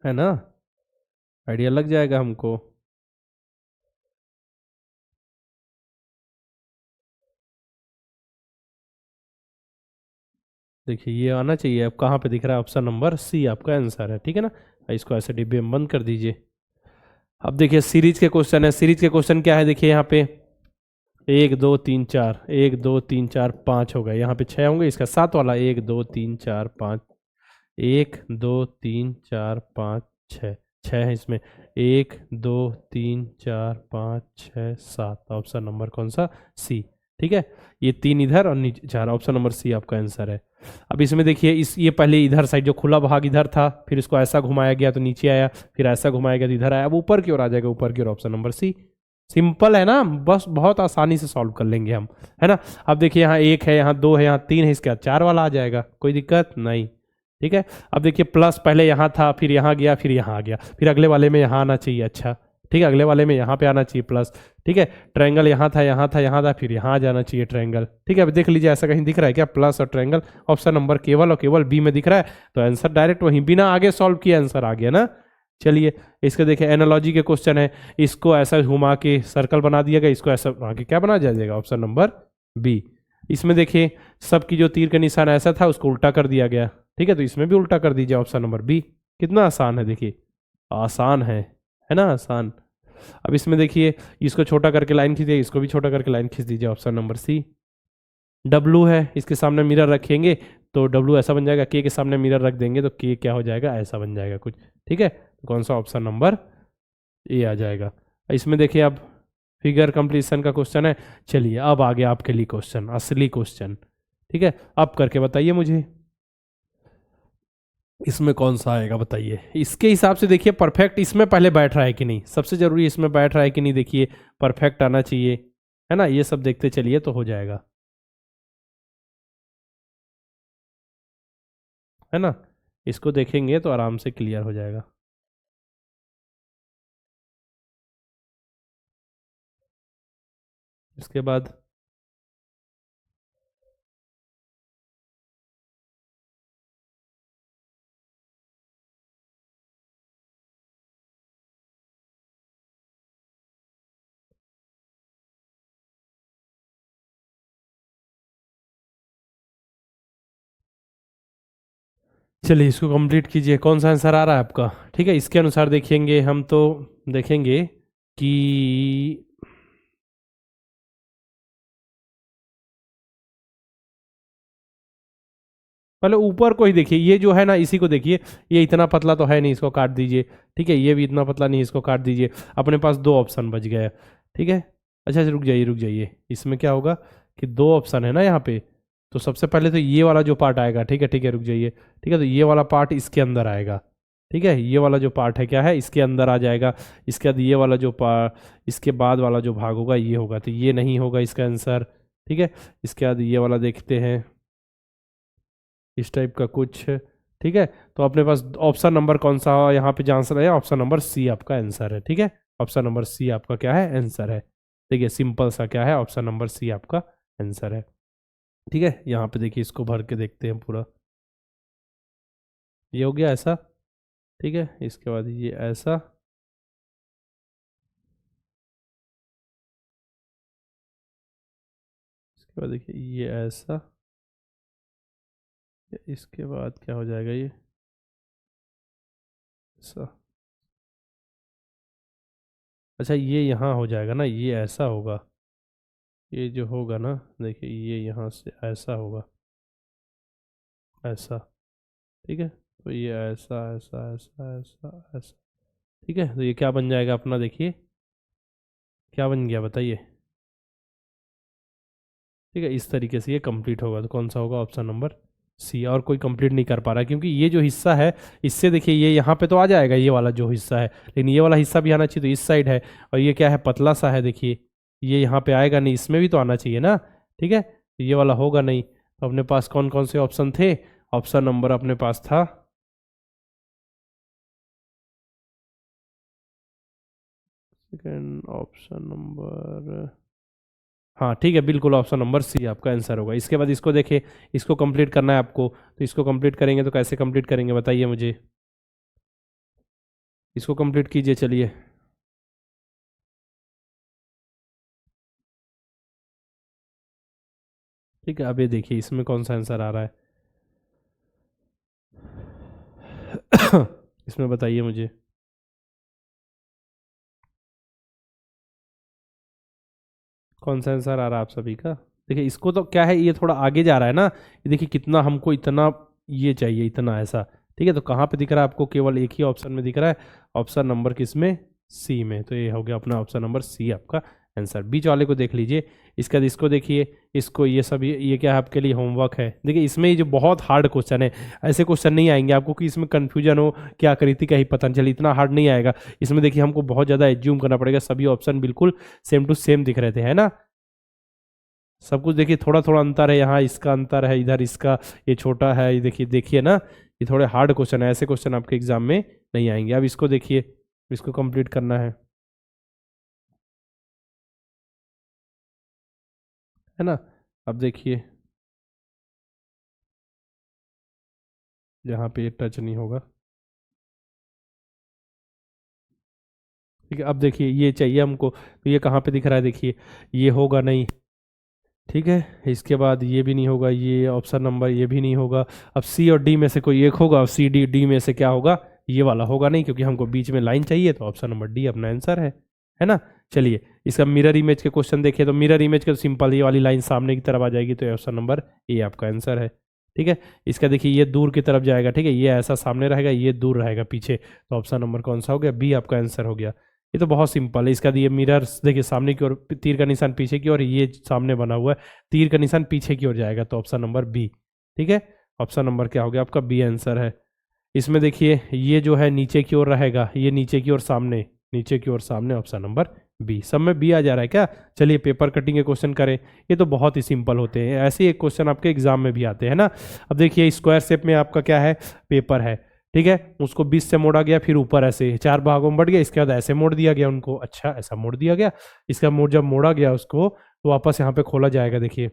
Speaker 1: है ना, आइडिया लग जाएगा हमको। देखिए ये आना चाहिए, अब कहाँ पे दिख रहा है, ऑप्शन नंबर सी आपका आंसर है, ठीक है ना। इसको ऐसे डिब्बे में बंद कर दीजिए। अब देखिए सीरीज के क्वेश्चन है, सीरीज के क्वेश्चन क्या है, देखिए यहाँ पे 1 2 3 4, 1 2 3 4 5 हो गए, यहाँ पे 6 होंगे, इसका 7 वाला 1 2 3 4 5, 1 2 3 4 5 6, 6 है इसमें, 1 2 3 4 5 6 7, ऑप्शन नंबर कौन सा, सी, ठीक है। ये 3 इधर और नीचे 4, ऑप्शन नंबर सी आपका आंसर है। अब इसमें देखिए ये पहले इधर साइड जो खुला भाग इधर था, फिर इसको ऐसा घुमाया गया तो नीचे आया, फिर ऐसा घुमाया गया तो इधर आया, अब ऊपर की ओर आ जाएगा, ऊपर की ओर, ऑप्शन नंबर सी। सिंपल है ना, बस बहुत आसानी से सॉल्व कर लेंगे हम, है ना। अब देखिए यहाँ 1 है, यहाँ 2 है, यहाँ 3 है, इसके बाद 4 वाला आ जाएगा, कोई दिक्कत नहीं, ठीक है। अब देखिए प्लस पहले यहाँ था, फिर यहाँ गया, फिर यहाँ आ गया, फिर अगले वाले में यहाँ आना चाहिए, अच्छा ठीक है, अगले वाले में यहाँ पे आना चाहिए प्लस, ठीक है। ट्रायंगल यहाँ था, यहाँ था, यहाँ था, फिर यहाँ आ जाना चाहिए ट्रायंगल, ठीक है। अब देख लीजिए ऐसा कहीं दिख रहा है क्या, प्लस और ट्रायंगल, ऑप्शन नंबर केवल और केवल बी में दिख रहा है, तो आंसर डायरेक्ट वहीं बिना आगे सॉल्व किए आंसर आ गया ना, चलिए इसके देखिए एनालॉजी के क्वेश्चन है, इसको ऐसा घुमा के सर्कल बना दिया गया, इसको ऐसा बना के क्या बना जाएगा, ऑप्शन नंबर बी। इसमें देखिए सबकी जो तीर का निशान ऐसा था उसको उल्टा कर दिया गया, ठीक है, तो इसमें भी उल्टा कर दीजिए, ऑप्शन नंबर बी। कितना आसान है देखिए, आसान है ना, आसान। अब इसमें देखिए इसको छोटा करके लाइन खींचिए, इसको भी छोटा करके लाइन खींच दीजिए, ऑप्शन नंबर सी। डब्लू है, इसके सामने मिरर रखेंगे तो डब्लू ऐसा बन जाएगा, के सामने मिरर रख देंगे तो के क्या हो जाएगा, ऐसा बन जाएगा कुछ, ठीक है, तो कौन सा, ऑप्शन नंबर ए आ जाएगा। इसमें देखिए अब फिगर कंप्लीशन का क्वेश्चन है। चलिए अब आ गया आपके लिए क्वेश्चन, असली क्वेश्चन, ठीक है, अब करके बताइए मुझे इसमें कौन सा आएगा, बताइए। इसके हिसाब से देखिए परफेक्ट इसमें पहले बैठ रहा है कि नहीं, सबसे जरूरी इसमें बैठ रहा है कि नहीं, देखिए परफेक्ट आना चाहिए, है ना, ये सब देखते चलिए तो हो जाएगा, है ना, इसको देखेंगे तो आराम से क्लियर हो जाएगा। इसके बाद चलिए इसको कंप्लीट कीजिए, कौन सा आंसर आ रहा है आपका, ठीक है, इसके अनुसार देखेंगे हम तो, देखेंगे कि पहले ऊपर को ही देखिए, ये जो है ना इसी को देखिए, ये इतना पतला तो है नहीं, इसको काट दीजिए, ठीक है, ये भी इतना पतला नहीं, इसको काट दीजिए, अपने पास दो ऑप्शन बच गए, ठीक है। अच्छा अच्छा, रुक जाइए, इसमें क्या होगा कि दो ऑप्शन है ना यहाँ पे, तो सबसे पहले तो ये वाला जो पार्ट आएगा, ठीक है, रुक जाइए, ठीक है, तो ये वाला पार्ट इसके अंदर आएगा, ठीक है, ये वाला जो पार्ट है क्या है, इसके अंदर आ जाएगा। इसके बाद ये वाला जो पार्ट, इसके बाद वाला जो भाग होगा ये होगा, तो ये नहीं होगा इसका आंसर, ठीक है। इसके बाद ये वाला देखते हैं, इस टाइप का कुछ, ठीक है, तो अपने पास ऑप्शन नंबर कौन सा यहाँ पे जो आंसर है, ऑप्शन नंबर सी आपका आंसर है, ठीक है, ऑप्शन नंबर सी आपका क्या है, आंसर है। देखिए सिंपल सा क्या है, ऑप्शन नंबर सी आपका आंसर है, ठीक है। यहाँ पे देखिए इसको भर के देखते हैं पूरा, ये हो गया ऐसा, ठीक है, इसके बाद ये ऐसा, इसके बाद देखिए ये ऐसा, इसके बाद क्या हो जाएगा, ये ऐसा, अच्छा ये यहाँ हो जाएगा ना, ये ऐसा होगा, ये जो होगा ना, देखिए ये यहाँ से ऐसा होगा, ऐसा, ठीक है, तो ये ऐसा ऐसा ऐसा ऐसा ऐसा, ठीक है, तो ये क्या बन जाएगा अपना, देखिए क्या बन गया बताइए, ठीक है, इस तरीके से ये कंप्लीट होगा, तो कौन सा होगा, ऑप्शन नंबर सी। और कोई कंप्लीट नहीं कर पा रहा क्योंकि ये जो हिस्सा है, इससे देखिए ये यहाँ पे तो आ जाएगा ये वाला जो हिस्सा है, लेकिन ये वाला हिस्सा भी आना चाहिए, तो इस साइड है, और ये क्या है, पतला सा है, देखिए ये यहाँ पे आएगा नहीं, इसमें भी तो आना चाहिए ना, ठीक है, तो ये वाला होगा नहीं, तो अपने पास कौन कौन से ऑप्शन थे, ऑप्शन नंबर अपने पास था, सेकेंड ऑप्शन नंबर, हाँ ठीक है, बिल्कुल ऑप्शन नंबर सी आपका आंसर होगा। इसके बाद इसको देखिए, इसको कंप्लीट करना है आपको, तो इसको कंप्लीट करेंगे तो कैसे कंप्लीट करेंगे बताइए मुझे, इसको कंप्लीट कीजिए चलिए। ठीक है, अब ये देखिए इसमें कौन सा आंसर आ रहा है इसमें बताइए मुझे, कौन सा आंसर आ रहा है आप सभी का। देखिए इसको तो क्या है, ये थोड़ा आगे जा रहा है ना, ये देखिए कितना हमको इतना, ये चाहिए इतना ऐसा, ठीक है, तो कहाँ पे दिख रहा है आपको, केवल एक ही ऑप्शन में दिख रहा है, ऑप्शन नंबर किसमें, सी में, तो ये हो गया अपना ऑप्शन नंबर सी आपका आंसर। बीच वाले को देख लीजिए, इसके बाद इसको देखिए, इसको ये सब ये क्या है आपके लिए होमवर्क है। देखिए इसमें ये जो बहुत हार्ड क्वेश्चन है, ऐसे क्वेश्चन नहीं आएंगे आपको कि इसमें कन्फ्यूजन हो क्या आकृति का ही पता नहीं चले, इतना हार्ड नहीं आएगा। इसमें देखिए हमको बहुत ज़्यादा एज्यूम करना पड़ेगा, सभी ऑप्शन बिल्कुल सेम टू सेम दिख रहे थे, है ना, सब कुछ देखिए थोड़ा थोड़ा अंतर है, यहाँ इसका अंतर है, इधर इसका ये छोटा है, ये देखिए देखिए ना, ये थोड़े हार्ड क्वेश्चन है, ऐसे क्वेश्चन आपके एग्जाम में नहीं आएंगे। अब इसको देखिए, इसको कंप्लीट करना है ना। अब देखिए यहाँ पे ये टच नहीं होगा, ठीक है, अब देखिए ये चाहिए हमको, तो ये कहाँ पे दिख रहा है, देखिए ये होगा नहीं। ठीक है, इसके बाद ये भी नहीं होगा, ये ऑप्शन नंबर ये भी नहीं होगा। अब सी और डी में से कोई एक होगा, और सी डी डी में से क्या होगा, ये वाला होगा नहीं, क्योंकि हमको बीच में लाइन चाहिए, तो ऑप्शन नंबर डी अपना आंसर है ना। चलिए इसका मिरर इमेज के क्वेश्चन देखिए, तो मिरर इमेज का तो सिंपल, ये वाली लाइन सामने की तरफ आ जाएगी, तो ऑप्शन नंबर ए आपका आंसर है। ठीक है, इसका देखिए ये दूर की तरफ जाएगा, ठीक है, ये ऐसा सामने रहेगा, ये दूर रहेगा पीछे, तो ऑप्शन नंबर कौन सा हो गया, बी आपका आंसर हो गया। ये तो बहुत सिंपल है। इसका ये मिरर देखिए सामने की ओर, तीर का निशान पीछे की ओर, ये सामने बना हुआ है, तीर का निशान पीछे की ओर जाएगा, तो ऑप्शन नंबर बी। ठीक है, ऑप्शन नंबर क्या हो गया आपका, बी आंसर है। इसमें देखिए ये जो है नीचे की ओर रहेगा, ये नीचे की ओर सामने, नीचे की ओर सामने, ऑप्शन नंबर बी। सब में बी आ जा रहा है क्या। चलिए पेपर कटिंग के क्वेश्चन करें, ये तो बहुत ही सिंपल होते हैं, ऐसे ही एक क्वेश्चन आपके एग्जाम में भी आते हैं ना। अब देखिए स्क्वायर शेप में आपका क्या है, पेपर है, ठीक है, उसको 20 से मोड़ा गया, फिर ऊपर ऐसे 4 भागों में बढ़ गया, इसके बाद ऐसे मोड़ दिया गया उनको, अच्छा ऐसा मोड़ दिया गया। इसका मोड़ जब मोड़ा गया उसको, तो वापस यहाँ पे खोला जाएगा, देखिए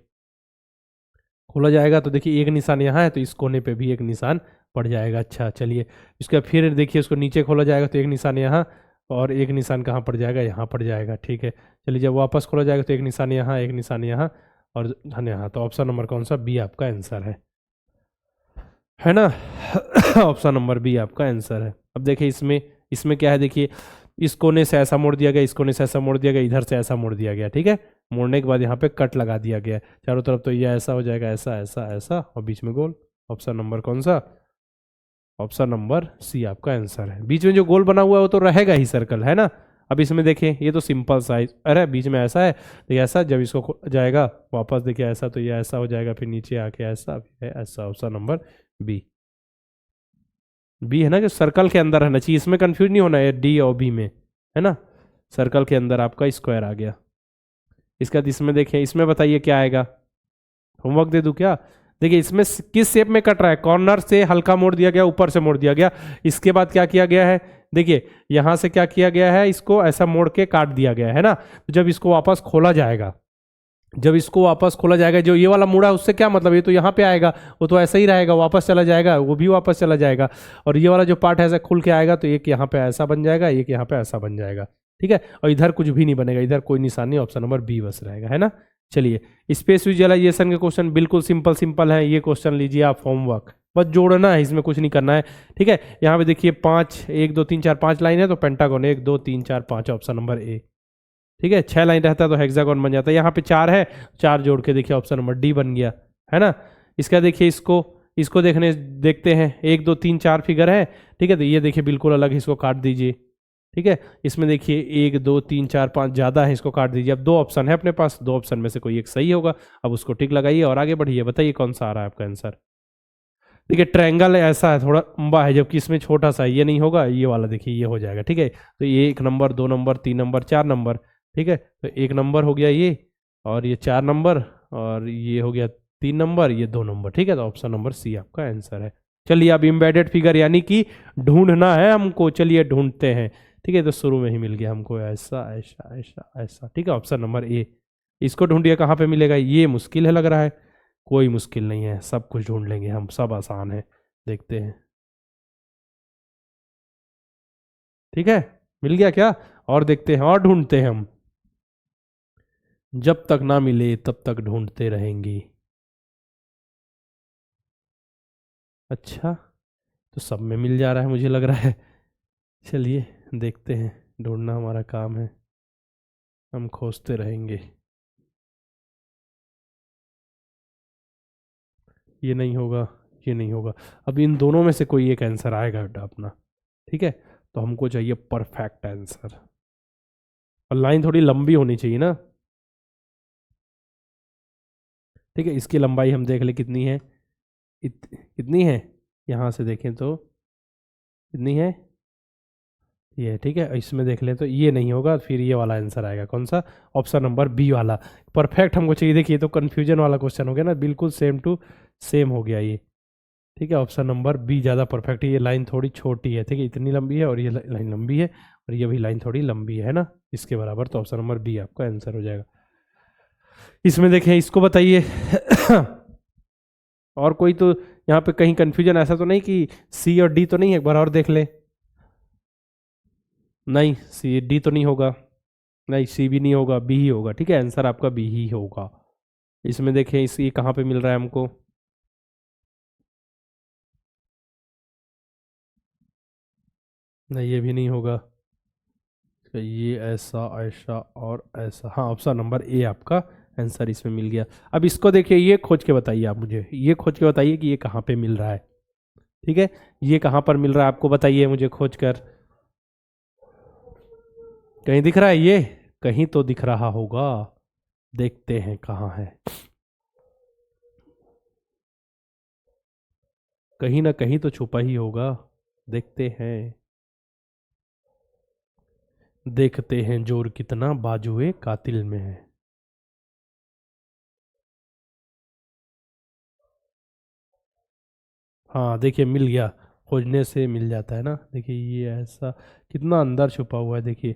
Speaker 1: खोला जाएगा, तो देखिए एक निशान यहाँ है, तो इस कोने पे भी एक निशान पड़ जाएगा। अच्छा चलिए, इसका फिर देखिए उसको नीचे खोला जाएगा, तो एक निशान यहाँ, और एक निशान कहाँ पड़ जाएगा, यहाँ पड़ जाएगा। ठीक है, चलिए जब वापस खोला जाएगा, तो एक निशान यहाँ, एक निशान यहाँ, और धन यहाँ, तो ऑप्शन नंबर कौन सा, बी आपका आंसर है ना। ऑप्शन नंबर बी आपका आंसर है। अब देखिए इसमें इसमें क्या है, देखिए इस कोने से ऐसा मोड़ दिया गया, इस कोने से ऐसा मोड़ दिया गया, इधर से ऐसा मोड़ दिया गया। ठीक है, मोड़ने के बाद यहाँ पे कट लगा दिया गया चारों तरफ, तो ये ऐसा हो जाएगा, ऐसा ऐसा ऐसा, और बीच में गोल। ऑप्शन नंबर कौन सा, ऑप्शन नंबर सी आपका आंसर है। बीच में जो गोल बना हुआ है वो तो रहेगा ही सर्कल, है ना। अब इसमें देखिए ये तो सिंपल साइज, अरे बीच में ऐसा है, देखिए ऐसा, जब इसको जाएगा वापस देखिए ऐसा, तो ये ऐसा हो जाएगा, फिर नीचे आके ऐसा, फिर ऐसा, ऑप्शन नंबर बी। बी है ना, जो सर्कल के अंदर रहना चाहिए, इसमें कंफ्यूज नहीं होना है डी और बी में, है ना। सर्कल के अंदर आपका स्क्वायर आ गया। इसके बाद इसमें देखिए, इसमें बताइए क्या आएगा, होमवर्क दे दूं क्या। देखिए इसमें किस शेप में कट रहा है, कॉर्नर से हल्का मोड़ दिया गया, ऊपर से मोड़ दिया गया। इसके बाद क्या किया गया है, देखिए यहां से क्या किया गया है, इसको ऐसा मोड़ के काट दिया गया है ना। तो जब इसको वापस खोला जाएगा, जब इसको वापस खोला जाएगा, जो ये वाला मुड़ा है उससे क्या मतलब, ये तो यहाँ पे आएगा, वो तो ऐसा ही रहेगा, वापस चला जाएगा, वो भी वापस चला जाएगा, और ये वाला जो पार्ट है ऐसा खुल के आएगा, तो एक यहाँ पे ऐसा बन जाएगा, एक यहाँ पे ऐसा बन जाएगा। ठीक है, और इधर कुछ भी नहीं बनेगा, इधर कोई निशान नहीं, ऑप्शन नंबर बी बस रहेगा, है ना। चलिए स्पेस विजुअलाइजेशन के क्वेश्चन बिल्कुल सिंपल सिंपल है, ये क्वेश्चन लीजिए आप, होमवर्क बस जोड़ना है, इसमें कुछ नहीं करना है। ठीक है, यहाँ पे देखिए 5 1 2 3 4 5 लाइन है, तो पेंटागन 1 2 3 4 5, ऑप्शन नंबर ए। ठीक है, 6 लाइन रहता है तो हेक्सागोन बन जाता है, यहाँ पे 4 है, 4 जोड़ के देखिए ऑप्शन नंबर डी बन गया, है ना। इसका देखिए इसको इसको देखते हैं, 1 2 3 4 फिगर है। ठीक है, तो ये देखिए बिल्कुल अलग है, इसको काट दीजिए। ठीक है, इसमें देखिए 1 2 3 4 5 ज़्यादा है, इसको काट दीजिए। अब 2 ऑप्शन है अपने पास, 2 ऑप्शन में से कोई एक सही होगा, अब उसको टिक लगाइए और आगे बढ़िए, बताइए कौन सा आ रहा है आपका आंसर। देखिए ट्रायंगल ऐसा है, थोड़ा लंबा है, जबकि इसमें छोटा सा है, ये नहीं होगा, ये वाला देखिए ये हो जाएगा। ठीक है, तो ये 1 नंबर 2 नंबर 3 नंबर 4 नंबर। ठीक है, तो 1 नंबर हो गया ये, और ये 4 नंबर, और ये हो गया 3 नंबर, ये 2 नंबर। ठीक है, तो ऑप्शन नंबर सी आपका आंसर है। चलिए अब इम्बेडेड फिगर यानी कि ढूंढना है हमको, चलिए ढूंढते हैं। ठीक है, तो शुरू में ही मिल गया हमको, ऐसा ऐसा ऐसा ऐसा। ठीक है, ऑप्शन नंबर ए। इसको ढूंढिए कहाँ पे मिलेगा, ये मुश्किल है लग रहा है। कोई मुश्किल नहीं है, सब कुछ ढूंढ लेंगे हम, सब आसान है, देखते हैं। ठीक है, मिल गया क्या, और देखते हैं और ढूंढते हैं हम, जब तक ना मिले तब तक ढूंढते रहेंगे। अच्छा, तो सब में मिल जा रहा है मुझे लग रहा है। चलिए देखते हैं, ढूंढना हमारा काम है, हम खोजते रहेंगे। ये नहीं होगा, ये नहीं होगा। अब इन दोनों में से कोई एक आंसर आएगा बेटा अपना। ठीक है, तो हमको चाहिए परफेक्ट आंसर, और लाइन थोड़ी लंबी होनी चाहिए ना। ठीक है, इसकी लंबाई हम देख ले कितनी है, कितनी है, यहाँ से देखें तो कितनी है ये। ठीक है, इसमें देख लें तो ये नहीं होगा, फिर ये वाला आंसर आएगा, कौन सा, ऑप्शन नंबर बी वाला। परफेक्ट हमको चाहिए, देखिए तो कन्फ्यूजन वाला क्वेश्चन हो गया ना, बिल्कुल सेम टू सेम हो गया ये। ठीक है, ऑप्शन नंबर बी ज़्यादा परफेक्ट है, ये लाइन थोड़ी छोटी है। ठीक है, इतनी लंबी है, और ये लाइन लंबी है, और ये भी लाइन थोड़ी लंबी है ना, इसके बराबर, तो ऑप्शन नंबर बी आपका आंसर हो जाएगा। इसमें देखें, इसको बताइए। और कोई तो यहाँ पे कहीं कंफ्यूजन ऐसा तो नहीं कि सी और डी तो नहीं है, एक बार और देख ले। नहीं, सी डी तो नहीं होगा, नहीं सी भी नहीं होगा, बी ही होगा। ठीक है, आंसर आपका बी ही होगा। इसमें देखें इस ये कहाँ पे मिल रहा है हमको, नहीं ये भी नहीं होगा। तो ये ऐसा ऐसा और ऐसा, हाँ ऑप्शन नंबर ए आपका आंसर इसमें मिल गया। अब इसको देखिए, ये खोज के बताइए आप मुझे, ये खोज के बताइए कि ये कहाँ पे मिल रहा है। ठीक है, ये कहाँ पर मिल रहा है आपको बताइए मुझे खोज कर। कहीं दिख रहा है ये, कहीं तो दिख रहा होगा, देखते हैं कहाँ है। कहीं ना कहीं तो छुपा ही होगा, देखते हैं, देखते हैं जोर कितना बाजुए कातिल में है। हाँ देखिए मिल गया, खोजने से मिल जाता है ना। देखिए ये ऐसा कितना अंदर छुपा हुआ है, देखिए।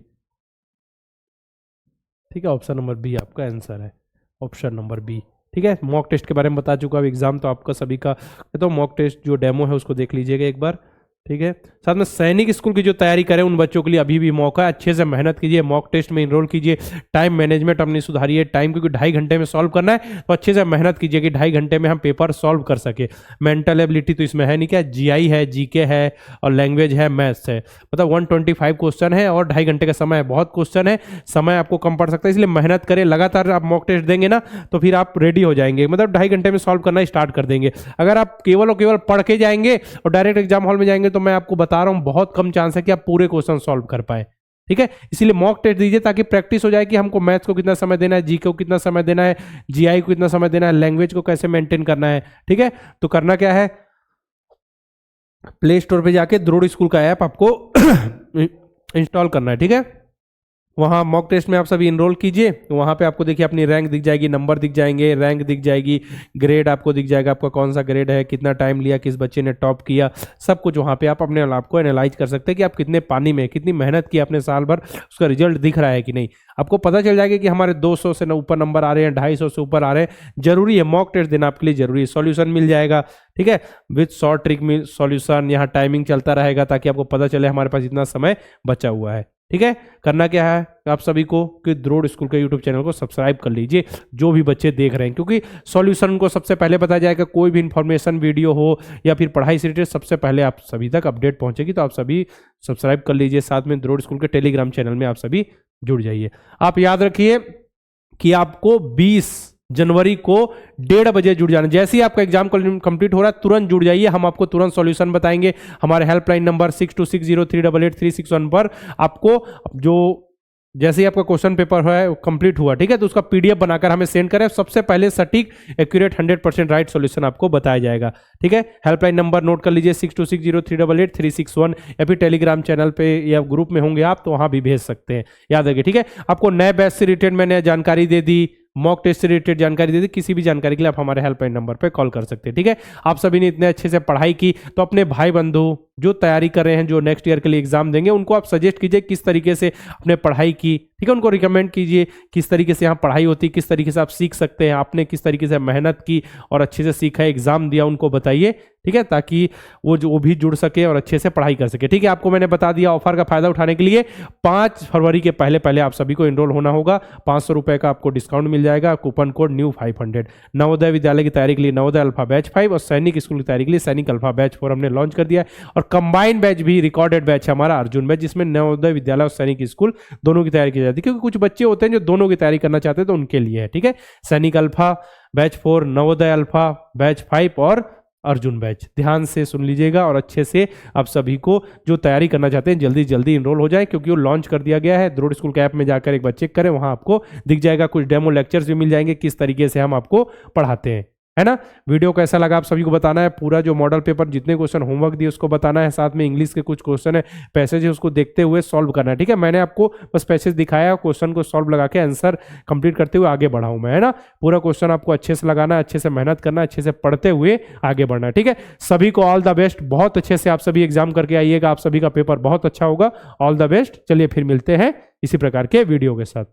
Speaker 1: ठीक है, ऑप्शन नंबर बी आपका आंसर है, ऑप्शन नंबर बी। ठीक है, मॉक टेस्ट के बारे में बता चुका, अब एग्जाम तो आपका सभी का, तो मॉक टेस्ट जो डेमो है उसको देख लीजिएगा एक बार। ठीक है, साथ में सैनिक स्कूल की जो तैयारी करें उन बच्चों के लिए अभी भी मौका है, अच्छे से मेहनत कीजिए, मॉक टेस्ट में इनरोल कीजिए, टाइम मैनेजमेंट अपनी सुधारिए, टाइम क्योंकि 2.5 घंटे में सॉल्व करना है, तो अच्छे से मेहनत कीजिए कि 2.5 घंटे में हम पेपर सॉल्व कर सके। मेंटल एबिलिटी तो इसमें है नहीं, क्या जीआई है, जीके है और लैंग्वेज है, मैथ्स है, मतलब 125 क्वेश्चन है और 2.5 घंटे का समय है, बहुत क्वेश्चन है, समय आपको कम पड़ सकता है, इसलिए मेहनत करें, लगातार आप मॉक टेस्ट देंगे ना तो फिर आप रेडी हो जाएंगे, मतलब 2.5 घंटे में सॉल्व करना स्टार्ट कर देंगे। अगर आप केवल और केवल पढ़ के जाएंगे और डायरेक्ट एग्जाम हॉल में जाएंगे तो मैं आपको बता रहा हूं बहुत कम चांस है कि आप पूरे क्वेश्चन सॉल्व कर पाए। ठीक है, इसीलिए मॉक टेस्ट दीजिए ताकि प्रैक्टिस हो जाए कि हमको मैथ्स को कितना समय देना है, जी को कितना समय देना है, जीआई को कितना समय देना है, लैंग्वेज को कैसे मेंटेन करना है। ठीक है, तो करना क्या है, प्ले स्टोर पे जाके द्रोड़ स्कूल का ऐप आपको इंस्टॉल करना है। ठीक है, वहाँ मॉक टेस्ट में आप सभी इनरोल कीजिए, वहाँ पे आपको देखिए अपनी रैंक दिख जाएगी, नंबर दिख जाएंगे, रैंक दिख जाएगी, ग्रेड आपको दिख जाएगा, आपका कौन सा ग्रेड है, कितना टाइम लिया, किस बच्चे ने टॉप किया, सब कुछ वहाँ पे आप अपने आप को एनालाइज कर सकते हैं कि आप कितने पानी में, कितनी मेहनत की आपने साल भर, उसका रिजल्ट दिख रहा है कि नहीं। आपको पता चल जाएगा कि हमारे 200 से ऊपर नंबर आ रहे हैं, 250 से ऊपर आ रहे हैं। जरूरी है, मॉक टेस्ट देना आपके लिए जरूरी है। सॉल्यूशन मिल जाएगा, ठीक है, विथ शॉर्ट ट्रिक में सॉल्यूशन, यहाँ टाइमिंग चलता रहेगा ताकि आपको पता चले हमारे पास इतना समय बचा हुआ है। ठीक है, करना क्या है आप सभी को कि द्रोड़ स्कूल के यूट्यूब चैनल को सब्सक्राइब कर लीजिए, जो भी बच्चे देख रहे हैं, क्योंकि सॉल्यूशन को सबसे पहले बताया जाएगा, कोई भी इंफॉर्मेशन वीडियो हो या फिर पढ़ाई से रिलेटेड सबसे पहले आप सभी तक अपडेट पहुंचेगी। तो आप सभी सब्सक्राइब कर लीजिए, साथ में द्रोड़ स्कूल के टेलीग्राम चैनल में आप सभी जुड़ जाइए। आप याद रखिए कि आपको 20 जनवरी को 1:30 बजे जुड़ जाना। जैसे ही आपका एग्जाम कंप्लीट हो रहा है तुरंत जुड़ जाइए, हम आपको तुरंत सॉल्यूशन बताएंगे। हमारे हेल्पलाइन नंबर 6260388361 पर आपको जो जैसे ही आपका क्वेश्चन पेपर है कंप्लीट हुआ, ठीक है, तो उसका पीडीएफ बनाकर हमें सेंड करें, सबसे पहले सटीक एक्यूरेट 100% राइट सॉल्यूशन आपको बताया जाएगा। ठीक है, हेल्पलाइन नंबर नोट कर लीजिए 6260388361, या फिर टेलीग्राम चैनल पे या ग्रुप में होंगे आप तो वहां भी भेज सकते हैं, याद रखिए। ठीक है, आपको नए बैच से रिलेटेड मैंने जानकारी दे दी, मॉक टेस्ट से रिलेटेड जानकारी दे दी, किसी भी जानकारी के लिए आप हमारे हेल्पलाइन नंबर पे कॉल कर सकते हैं। ठीक है, आप सभी ने इतने अच्छे से पढ़ाई की तो अपने भाई बंधु जो तैयारी कर रहे हैं, जो नेक्स्ट ईयर के लिए एग्जाम देंगे, उनको आप सजेस्ट कीजिए किस तरीके से अपने पढ़ाई की। ठीक है, उनको रिकमेंड कीजिए किस तरीके से यहाँ पढ़ाई होती है, किस तरीके से आप सीख सकते हैं, आपने किस तरीके से मेहनत की और अच्छे से सीखा, एग्जाम दिया, उनको बताइए। ठीक है, ताकि वो भी जुड़ सके और अच्छे से पढ़ाई कर सके। ठीक है, आपको मैंने बता दिया, ऑफर का फायदा उठाने के लिए 5 फरवरी के पहले पहले आप सभी को एनरोल होना होगा। 500 रुपए का आपको डिस्काउंट मिल जाएगा, coupon code new 500। Navodaya Vidyalaya की तैयारी के लिए नवोदय अल्फा बैच 5 और सैनिक स्कूल की तैयारी के लिए सैनिक अल्फा बैच 4 हमने लॉन्च कर दिया है। और कंबाइंड बैच भी रिकॉर्डेड बैच है हमारा अर्जुन बैच, जिसमें नवोदय विद्यालय और सैनिक स्कूल दोनों की तैयारी की जाती है, क्योंकि कुछ बच्चे होते हैं जो दोनों की तैयारी करना चाहते हैं, तो उनके लिए है। ठीक है, सैनिक alpha batch 4, Navodaya alpha batch 5 और अर्जुन बैच। ध्यान से सुन लीजिएगा और अच्छे से आप सभी को जो तैयारी करना चाहते हैं जल्दी जल्दी इनरोल हो जाए, क्योंकि वो लॉन्च कर दिया गया है। द्रोड़ स्कूल के ऐप में जाकर एक बार चेक करें, वहां आपको दिख जाएगा, कुछ डेमो लेक्चर्स भी मिल जाएंगे किस तरीके से हम आपको पढ़ाते हैं, है ना। वीडियो कैसा लगा आप सभी को बताना है, पूरा जो मॉडल पेपर जितने क्वेश्चन होमवर्क दिए उसको बताना है, साथ में इंग्लिश के कुछ क्वेश्चन है, पैसेज है, उसको देखते हुए सॉल्व करना है। ठीक है, मैंने आपको बस पैसेज दिखाया, क्वेश्चन को सॉल्व लगा के आंसर कंप्लीट करते हुए आगे बढ़ाऊं मैं, है ना। पूरा क्वेश्चन आपको अच्छे से लगाना है, अच्छे से मेहनत करना है, अच्छे से पढ़ते हुए आगे बढ़ना है। ठीक है, सभी को ऑल द बेस्ट, बहुत अच्छे से आप सभी एग्जाम करके आइएगा, आप सभी का पेपर बहुत अच्छा होगा। ऑल द बेस्ट, चलिए फिर मिलते हैं इसी प्रकार के वीडियो के साथ।